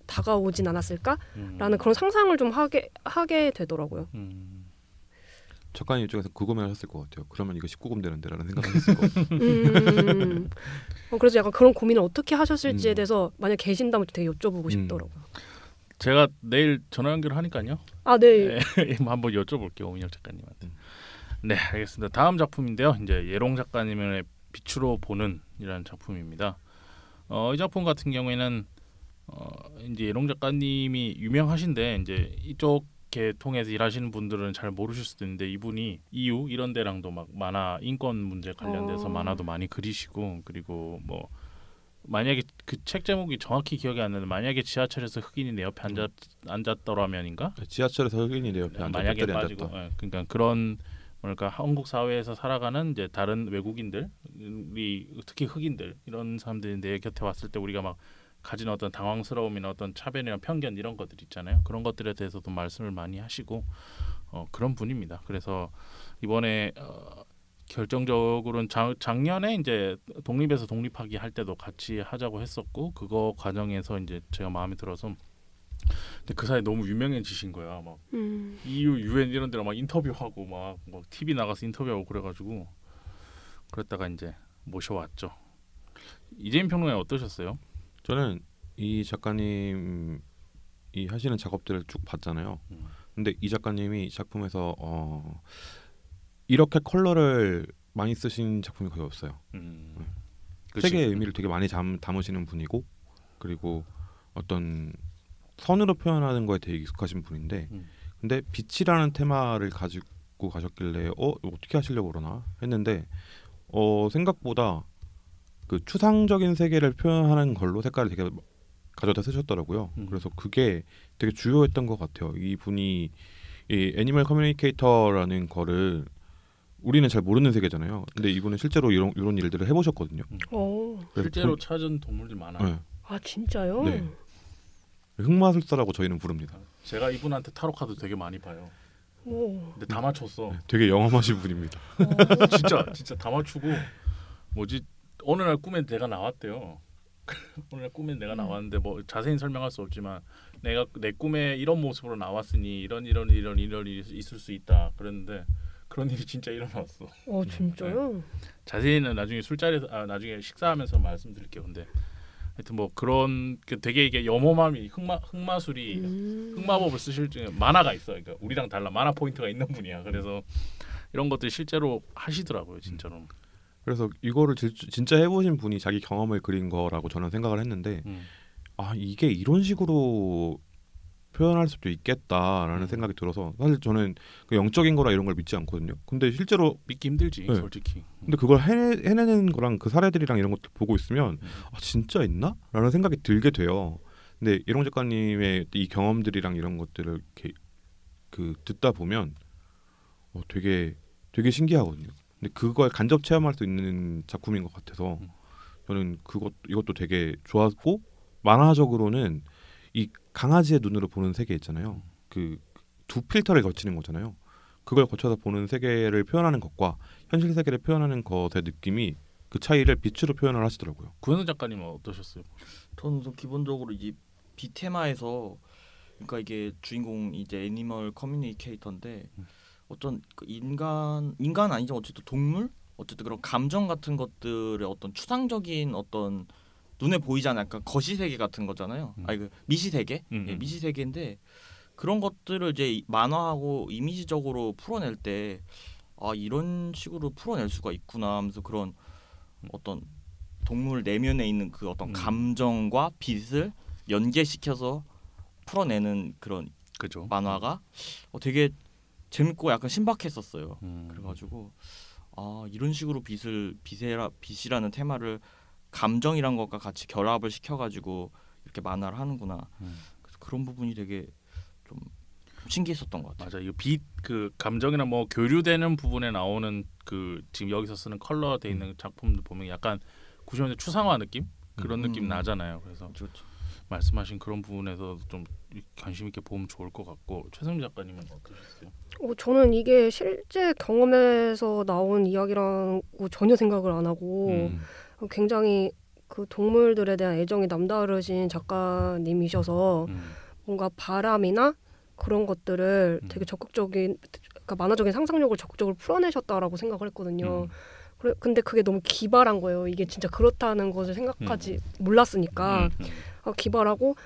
다가오진 않았을까라는 그런 상상을 좀 하게 되더라고요. 작가님 입장에서 궁금해하셨을 것 같아요. 그러면 이거 19금 되는데라는 생각을 했을 것 같아요. 그래서 약간 그런 고민을 어떻게 하셨을지에 대해서 만약 계신다면 되게 여쭤보고 싶더라고요. 제가 내일 전화 연결하니까요. 네. 한번 여쭤볼게요, 오민혁 작가님한테. 네, 알겠습니다. 다음 작품인데요. 이제 예롱 작가님의 빛으로 보는 이라는 작품입니다. 이 작품 같은 경우에는 이제 예롱 작가님이 유명하신데 이제 이쪽 계통에서 일하시는 분들은 잘 모르실 수도 있는데 이분이 EU 이런 데랑도 막 만화 인권 문제 관련돼서 만화도 많이 그리시고 그리고 뭐 만약에 그 책 제목이 정확히 기억이 안 나는데 만약에 지하철에서 흑인이 내 옆에 앉았더라면인가? 지하철에서 흑인이 내 옆에 만약에 빠지고 그러니까 그런 뭐랄까 한국 사회에서 살아가는 이제 다른 외국인들이 특히 흑인들 이런 사람들이 내 곁에 왔을 때 우리가 막 가진 어떤 당황스러움이나 어떤 차별이나 편견 이런 것들 있잖아요. 그런 것들에 대해서도 말씀을 많이 하시고 그런 분입니다. 그래서 이번에 결정적으로는 작년에 이제 독립에서 독립하기 할 때도 같이 하자고 했었고 그거 과정에서 이제 제가 마음에 들어서 근데 그 사이 너무 유명해지신 거야. 막 EU, UN 이런 데로 막 인터뷰하고 막 TV 나가서 인터뷰하고 그래가지고 그랬다가 이제 모셔왔죠. 이재민 평론가 어떠셨어요? 저는 이 작가님이 하시는 작업들을 쭉 봤잖아요. 근데 이 작가님이 이 작품에서 이렇게 컬러를 많이 쓰신 작품이 거의 없어요. 색의 의미를 되게 많이 담으시는 분이고 그리고 어떤 선으로 표현하는 거에 되게 익숙하신 분인데 근데 빛이라는 테마를 가지고 가셨길래 어떻게 하시려고 그러나 했는데 생각보다 그 추상적인 세계를 표현하는 걸로 색깔을 되게 가져다 쓰셨더라고요. 그래서 그게 되게 주요했던 것 같아요. 이분이 이 애니멀 커뮤니케이터라는 거를 우리는 잘 모르는 세계잖아요. 근데 이분은 실제로 이런 일들을 해보셨거든요. 실제로 찾은 동물들 많아요. 네. 아 진짜요? 네. 흑마술사라고 저희는 부릅니다. 제가 이분한테 타로 카드 되게 많이 봐요. 근데 다 맞췄어. 되게 영험하신 분입니다. 진짜 다 맞추고 뭐지 어느 날 꿈에 내가 나왔대요. 어느 날 꿈에 내가 나왔는데 뭐 자세히 설명할 수 없지만 내가 내 꿈에 이런 모습으로 나왔으니 이런 일이 있을 수 있다. 그랬는데 그런 일이 진짜 일어났어. 진짜요? 네. 자세히는 나중에 술자리에서 나중에 식사하면서 말씀드릴게요. 근데 하여튼 뭐 그런 되게 이게 염호맘이 흑마술이 흑마법을 쓰실 중에 만화가 있어. 그러니까 우리랑 달라 만화 포인트가 있는 분이야. 그래서 이런 것들 실제로 하시더라고요, 진짜로. 그래서 이거를 진짜 해보신 분이 자기 경험을 그린 거라고 저는 생각을 했는데 이게 이런 식으로 표현할 수도 있겠다라는 생각이 들어서 사실 저는 그 영적인 거라 이런 걸 믿지 않거든요. 근데 실제로 믿기 힘들지, 네. 솔직히. 근데 그걸 해내는 거랑 그 사례들이랑 이런 것들 보고 있으면 진짜 있나? 라는 생각이 들게 돼요. 근데 이롱 작가님의 이 경험들이랑 이런 것들을 이렇게 듣다 보면 되게 신기하거든요. 근데 그걸 간접 체험할 수 있는 작품인 것 같아서 저는 이것도 되게 좋았고 만화적으로는 이 강아지의 눈으로 보는 세계 있잖아요. 그 두 필터를 거치는 거잖아요. 그걸 거쳐서 보는 세계를 표현하는 것과 현실 세계를 표현하는 것의 느낌이 그 차이를 빛으로 표현을 하시더라고요. 구현석 작가님은 어떠셨어요? 저는 기본적으로 이 비테마에서 그러니까 이게 주인공이 이제 애니멀 커뮤니케이터인데 어떤 인간 아니죠. 어쨌든 동물? 어쨌든 그런 감정 같은 것들의 어떤 추상적인 어떤 눈에 보이지 않는 약간 거시세계 같은 거잖아요. 그 미시세계? 예, 미시세계인데 그런 것들을 이제 만화하고 이미지적으로 풀어낼 때 이런 식으로 풀어낼 수가 있구나 하면서 그런 어떤 동물 내면에 있는 그 어떤 감정과 빛을 연계시켜서 풀어내는 그런 그죠. 만화가 되게 재밌고 약간 신박했었어요. 그래가지고 이런 식으로 빛이라는 테마를 감정이란 것과 같이 결합을 시켜가지고 이렇게 만화를 하는구나. 그래서 그런 부분이 되게 좀 신기했었던 것 같아요. 맞아, 이거 빛 그 감정이나 뭐 교류되는 부분에 나오는 그 지금 여기서 쓰는 컬러 돼 있는 작품들 보면 약간 90년대 추상화 느낌 그런 느낌 나잖아요. 그래서 그렇죠. 말씀하신 그런 부분에서 좀 관심 있게 보면 좋을 것 같고 최성민 작가님은 어떠셨어요? 저는 이게 실제 경험에서 나온 이야기라고 전혀 생각을 안 하고 굉장히 그 동물들에 대한 애정이 남다르신 작가님이셔서 뭔가 바람이나 그런 것들을 되게 적극적인 그러니까 만화적인 상상력을 적극적으로 풀어내셨다라고 생각을 했거든요. 근데 그게 너무 기발한 거예요. 이게 진짜 그렇다는 것을 생각하지 몰랐으니까 기발하고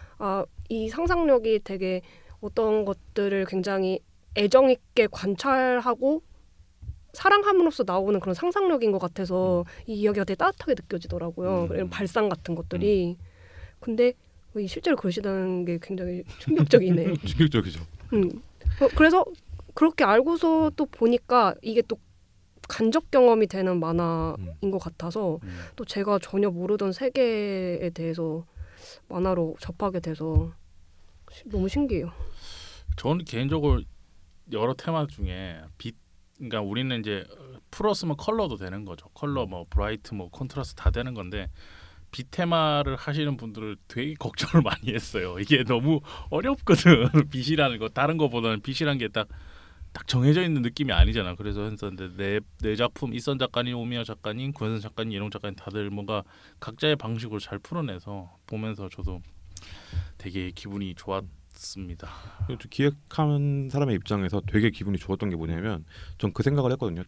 이 상상력이 되게 어떤 것들을 굉장히 애정 있게 관찰하고 사랑함으로써 나오는 그런 상상력인 것 같아서 이 이야기가 되게 따뜻하게 느껴지더라고요. 이런 발상 같은 것들이. 근데 실제로 그러시다는 게 굉장히 충격적이네요. 충격적이죠. 그래서 그렇게 알고서 또 보니까 이게 또 간접 경험이 되는 만화인 것 같아서 또 제가 전혀 모르던 세계에 대해서 만화로 접하게 돼서 너무 신기해요. 저는 개인적으로 여러 테마 중에 그러니까 우리는 이제 풀었으면 컬러도 되는 거죠. 컬러 뭐 브라이트 뭐 컨트라스트 다 되는 건데 빛 테마를 하시는 분들을 되게 걱정을 많이 했어요. 이게 너무 어렵거든. 빛이라는 거 다른 거보다는 빛이란 게 딱 정해져 있는 느낌이 아니잖아. 그래서 했었는데 내 작품 이선 작가님, 오미야 작가님, 구현선 작가님, 이롱 작가님 다들 뭔가 각자의 방식으로 잘 풀어내서 보면서 저도 되게 기분이 좋았습니다. 기획하는 사람의 입장에서 되게 기분이 좋았던 게 뭐냐면 전 그 생각을 했거든요.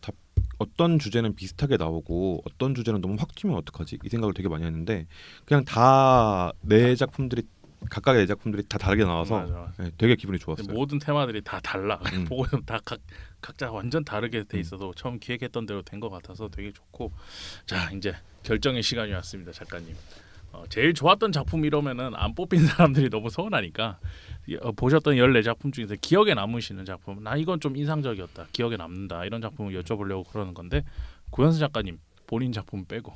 어떤 주제는 비슷하게 나오고 어떤 주제는 너무 확 튀면 어떡하지? 이 생각을 되게 많이 했는데 그냥 다 내 작품들이 각각의 내 작품들이 다 다르게 나와서 네, 되게 기분이 좋았어요. 모든 테마들이 다 달라. 보고 다 각자 완전 다르게 돼 있어서 처음 기획했던 대로 된 것 같아서 되게 좋고 자 이제 결정의 시간이 왔습니다, 작가님. 제일 좋았던 작품 이러면은 안 뽑힌 사람들이 너무 서운하니까 보셨던 14작품 중에서 기억에 남으시는 작품 나 이건 좀 인상적이었다 기억에 남는다 이런 작품을 여쭤보려고 그러는 건데 구현수 작가님 본인 작품 빼고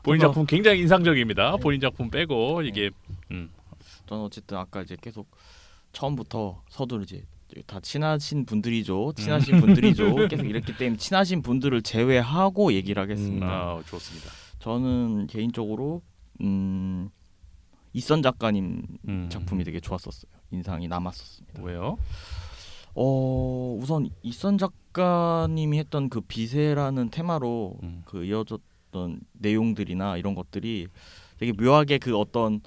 본인 작품 굉장히 인상적입니다. 본인 작품 빼고 이게 저는 어쨌든 아까 이제 계속 처음부터 서두르 이제 다 친하신 분들이죠. 계속 이랬기 때문에 친하신 분들을 제외하고 얘기를 하겠습니다. 좋습니다. 저는 개인적으로 이선 작가님 작품이 되게 좋았었어요. 인상이 남았었습니다. 왜요? 우선 이선 작가님이 했던 그 비세라는 테마로 그 이어졌던 내용들이나 이런 것들이 되게 묘하게 그 어떤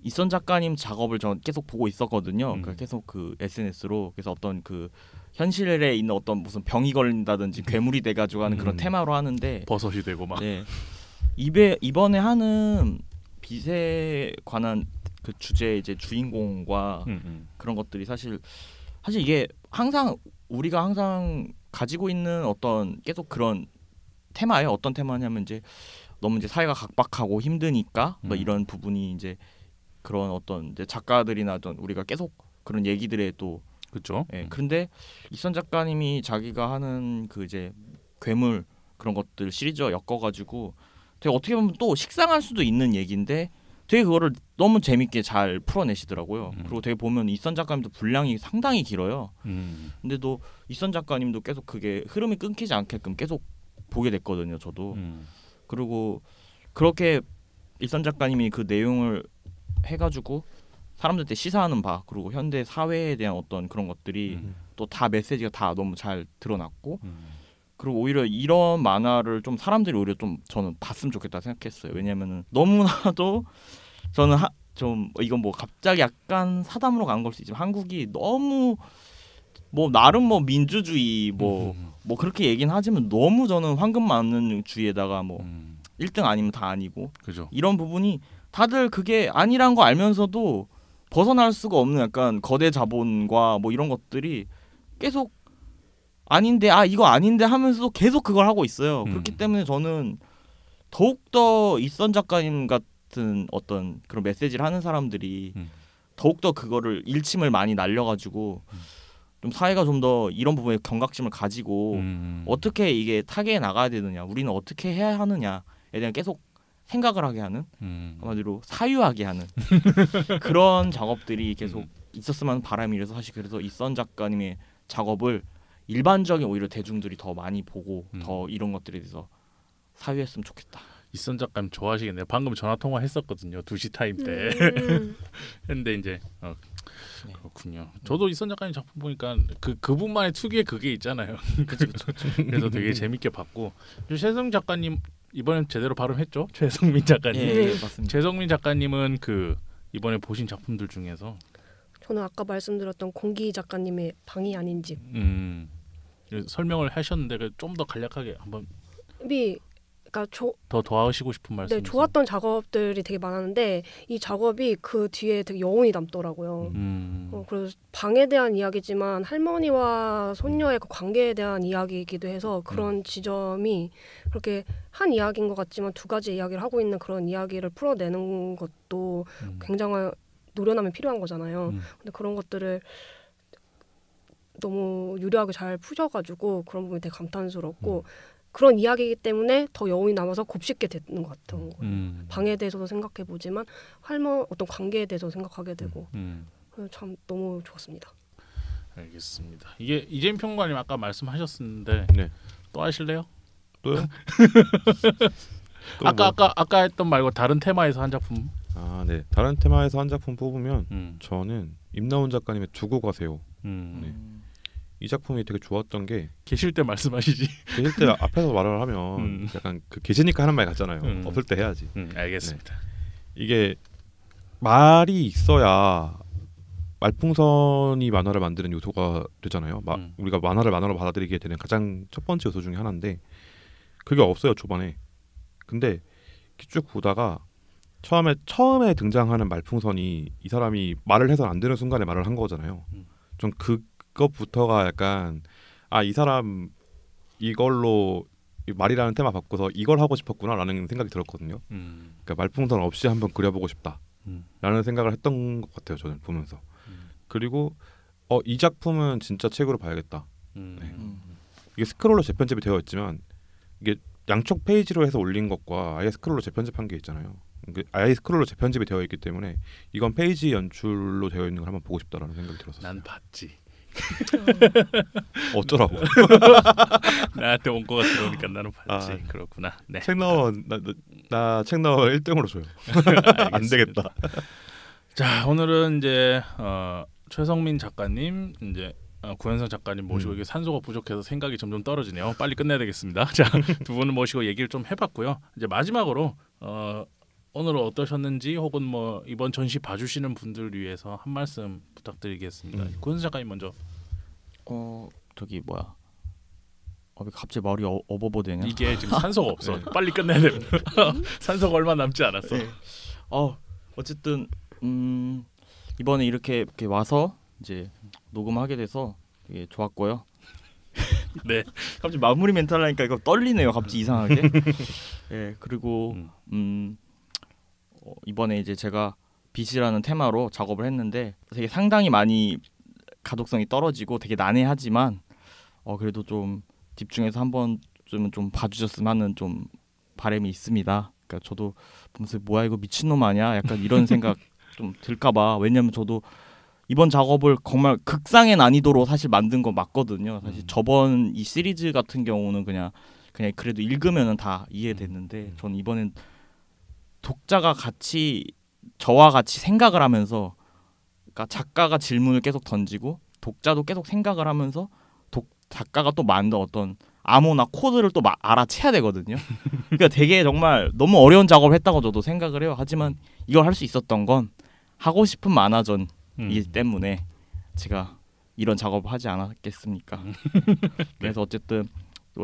이선 작가님 작업을 전 계속 보고 있었거든요. 그러니까 계속 그 SNS로. 그래서 어떤 그 현실에 있는 어떤 무슨 병이 걸린다든지 괴물이 돼가지고 하는 그런 테마로 하는데 버섯이 되고 막. 네. 이번에 하는 빚에 관한 그 주제 이제 주인공과 그런 것들이 사실 이게 항상 우리가 항상 가지고 있는 어떤 계속 그런 테마예요. 어떤 테마냐면 이제 너무 이제 사회가 각박하고 힘드니까 뭐 이런 부분이 이제 그런 어떤 이제 작가들이나 어떤 우리가 계속 그런 얘기들에 또 그렇죠. 예. 그런데 이선 작가님이 자기가 하는 그 이제 괴물 그런 것들 시리즈와 엮어가지고 되게 어떻게 보면 또 식상할 수도 있는 얘기인데 되게 그거를 너무 재밌게 잘 풀어내시더라고요. 그리고 되게 보면 이선 작가님도 분량이 상당히 길어요. 근데도 이선 작가님도 계속 그게 흐름이 끊기지 않게끔 계속 보게 됐거든요. 저도. 그리고 그렇게 이선 작가님이 그 내용을 해가지고 사람들한테 시사하는 바 그리고 현대 사회에 대한 어떤 그런 것들이 또 다 메시지가 다 너무 잘 드러났고 그리고 오히려 이런 만화를 좀 사람들이 오히려 좀 저는 봤으면 좋겠다 생각했어요. 왜냐면은 너무나도 저는 좀 이건 뭐 갑자기 약간 사담으로 간 걸 수 있지만 한국이 너무 뭐 나름 뭐 민주주의 뭐 그렇게 얘기는 하지만 너무 저는 황금 만능주의에다가 뭐 1등 아니면 다 아니고 그죠. 이런 부분이 다들 그게 아니란 거 알면서도 벗어날 수가 없는 약간 거대 자본과 뭐 이런 것들이 계속 아닌데 이거 아닌데 하면서도 계속 그걸 하고 있어요. 그렇기 때문에 저는 더욱더 이선 작가님 같은 어떤 그런 메시지를 하는 사람들이 더욱더 그거를 일침을 많이 날려가지고 좀 사회가 좀 더 이런 부분에 경각심을 가지고 어떻게 이게 타개해 나가야 되느냐 우리는 어떻게 해야 하느냐에 대한 계속 생각을 하게 하는 한마디로 사유하게 하는 그런 작업들이 계속 있었으면 하는 바람이라서 사실 그래서 이선 작가님의 작업을 일반적인 오히려 대중들이 더 많이 보고 더 이런 것들에 대해서 사유했으면 좋겠다. 이선 작가님 좋아하시겠네요. 방금 전화 통화 했었거든요. 2시 타임 때. 근데 이제 그렇군요. 저도 이선 작가님 작품 보니까 그분만의 특유의 그게 있잖아요. 그래서 되게 재밌게 봤고 최성민 작가님 이번엔 제대로 발음했죠? 최성민 작가님. 네, 맞습니다. 최성민 작가님은 그 이번에 보신 작품들 중에서 저는 아까 말씀드렸던 공기 작가님의 방이 아닌 집. 설명을 하셨는데 좀 더 간략하게 한번. 그러니까 더 하시고 싶은 말씀. 네, 좋았던 작업들이 되게 많았는데 이 작업이 그 뒤에 되게 여운이 남더라고요. 그래서 방에 대한 이야기지만 할머니와 손녀의 그 관계에 대한 이야기이기도 해서 그런 지점이 그렇게 한 이야기인 것 같지만 두 가지 이야기를 하고 있는 그런 이야기를 풀어내는 것도 굉장한 노련함이 필요한 거잖아요. 근데 그런 것들을 너무 유려하게 잘 푸셔가지고 그런 부분이 되게 감탄스럽고 그런 이야기이기 때문에 더 여운이 남아서 곱씹게 되는 것 같은 거예요. 방에 대해서도 생각해보지만 어떤 관계에 대해서 생각하게 되고 참 너무 좋았습니다. 알겠습니다. 이게 이재민 평론가님 아까 말씀하셨는데 네. 또 하실래요? 또요? 아까 했던 말고 다른 테마에서 한 작품. 네. 다른 테마에서 한 작품 뽑으면 저는 임나훈 작가님의 두고 가세요. 네. 이 작품이 되게 좋았던 게 계실 때 말씀하시지. 계실 때 앞에서 말을 하면 약간 그 계시니까 하는 말 같잖아요. 없을 때 해야지. 알겠습니다. 네. 이게 말이 있어야 말풍선이 만화를 만드는 요소가 되잖아요. 우리가 만화를 만화로 받아들이게 되는 가장 첫 번째 요소 중에 하나인데 그게 없어요 초반에. 근데 쭉 보다가 처음에 등장하는 말풍선이 이 사람이 말을 해서 안 되는 순간에 말을 한 거잖아요. 좀 그것부터가 약간 이 사람 이걸로 말이라는 테마 바꿔서 이걸 하고 싶었구나라는 생각이 들었거든요. 그러니까 말풍선 없이 한번 그려보고 싶다라는 생각을 했던 것 같아요. 저는 보면서. 그리고 이 작품은 진짜 책으로 봐야겠다. 네. 이게 스크롤로 재편집이 되어 있지만 이게 양쪽 페이지로 해서 올린 것과 아예 스크롤로 재편집한 게 있잖아요. 아예 스크롤로 재편집이 되어 있기 때문에 이건 페이지 연출로 되어 있는 걸 한번 보고 싶다라는 생각이 들었어요. 난 봤지. 어쩌라고? 나한테 원고가 들어오니까 나는 봤지. 그렇구나. 네. 책 넣은 나 책 넣은 1등으로 줘요. 안 되겠다. 자, 오늘은 이제 최성민 작가님 이제 구현상 작가님 모시고 이게 산소가 부족해서 생각이 점점 떨어지네요. 빨리 끝내야 되겠습니다. 자, 두 분을 모시고 얘기를 좀 해봤고요. 이제 마지막으로 오늘 어떠셨는지 혹은 뭐 이번 전시 봐주시는 분들 위해서 한 말씀 부탁드리겠습니다. 구현상 작가님 먼저. 저기 뭐야? 왜 갑자기 말이 어버버되냐? 이게 지금 산소가 없어. 네. 빨리 끝내야 됩니다. 산소가 얼마 남지 않았어. 네. 어쨌든 이번에 이렇게 와서 이제 녹음하게 돼서 되게 좋았고요. 네. 갑자기 마무리 멘트 하려니까 이거 떨리네요. 갑자기 이상하게. 네, 그리고 이번에 이제 제가 빛이라는 테마로 작업을 했는데 되게 상당히 많이 가독성이 떨어지고 되게 난해하지만 그래도 좀 집중해서 한 번쯤은 좀 봐주셨으면 하는 좀 바람이 있습니다. 그러니까 저도 보면서 뭐야 이거 미친놈 아니야? 약간 이런 생각 좀 들까봐. 왜냐면 저도 이번 작업을 정말 극상의 난이도로 사실 만든 거 맞거든요. 사실 저번 이 시리즈 같은 경우는 그냥 그래도 읽으면은 다 이해됐는데 저는 이번엔 독자가 같이 저와 같이 생각을 하면서 그러니까 작가가 질문을 계속 던지고 독자도 계속 생각을 하면서 작가가 또 만든 어떤 암호나 코드를 또 알아채야 되거든요. 그러니까 되게 정말 너무 어려운 작업을 했다고 저도 생각을 해요. 하지만 이걸 할 수 있었던 건 하고 싶은 만화전이기 때문에 제가 이런 작업을 하지 않았겠습니까? 그래서 어쨌든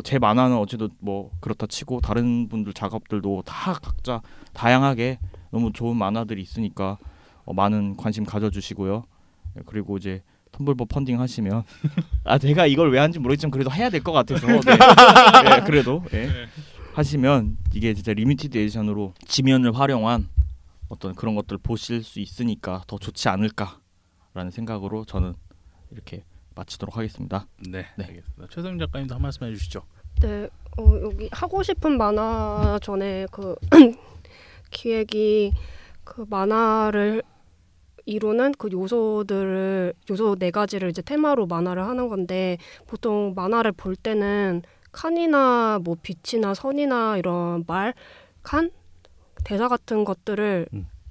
제 만화는 어쨌든 뭐 그렇다 치고 다른 분들 작업들도 다 각자 다양하게 너무 좋은 만화들이 있으니까 많은 관심 가져주시고요. 그리고 이제 텀블버 펀딩 하시면 제가 이걸 왜 하는지 모르겠지만 그래도 해야 될 것 같아서 네, 그래도 하시면 이게 진짜 리미티드 에디션으로 지면을 활용한 어떤 그런 것들 보실 수 있으니까 더 좋지 않을까라는 생각으로 저는 이렇게 마치도록 하겠습니다. 네. 알겠습니다. 최성민 작가님도 한 말씀 해주시죠. 네, 여기 하고 싶은 만화 전에 그 기획이 그 만화를 이루는 그 요소 4가지를 이제 테마로 만화를 하는 건데 보통 만화를 볼 때는 칸이나 뭐 빛이나 선이나 이런 칸 대사 같은 것들을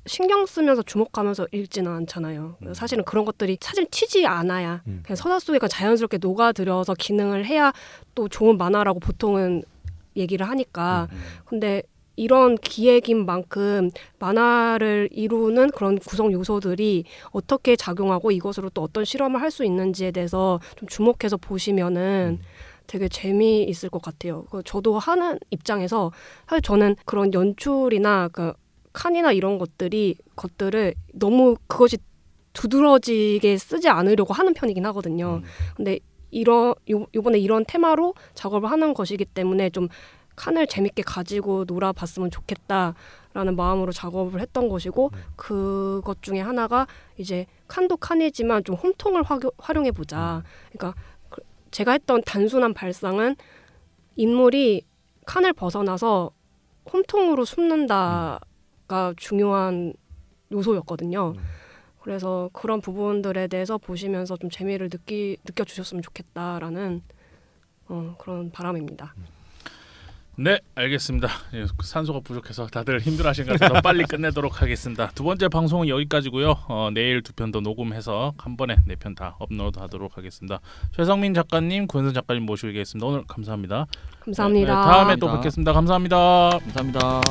신경 쓰면서 주목하면서 읽지는 않잖아요. 사실은 그런 것들이 사실 튀지 않아야 그냥 서사 속에 자연스럽게 녹아들어서 기능을 해야 또 좋은 만화라고 보통은 얘기를 하니까 근데 이런 기획인 만큼 만화를 이루는 그런 구성 요소들이 어떻게 작용하고 이것으로 또 어떤 실험을 할 수 있는지에 대해서 좀 주목해서 보시면은 되게 재미있을 것 같아요. 저도 하는 입장에서 사실 저는 그런 연출이나 그 칸이나 이런 것들을 너무 그것이 두드러지게 쓰지 않으려고 하는 편이긴 하거든요. 근데 요번에 이런 테마로 작업을 하는 것이기 때문에 좀 칸을 재밌게 가지고 놀아봤으면 좋겠다라는 마음으로 작업을 했던 것이고 그것 중에 하나가 이제 칸도 칸이지만 좀 홈통을 활용해보자. 그러니까 제가 했던 단순한 발상은 인물이 칸을 벗어나서 홈통으로 숨는다가 중요한 요소였거든요. 그래서 그런 부분들에 대해서 보시면서 좀 재미를 느껴주셨으면 좋겠다라는 그런 바람입니다. 네, 알겠습니다. 산소가 부족해서 다들 힘들어하신 것 같아서 빨리 끝내도록 하겠습니다. 두 번째 방송은 여기까지고요. 내일 2편 더 녹음해서 한 번에 4편 다 업로드하도록 하겠습니다. 최성민 작가님, 구현상 작가님 모시고 계겠습니다. 오늘 감사합니다. 감사합니다. 네, 다음에 또 뵙겠습니다. 감사합니다. 감사합니다.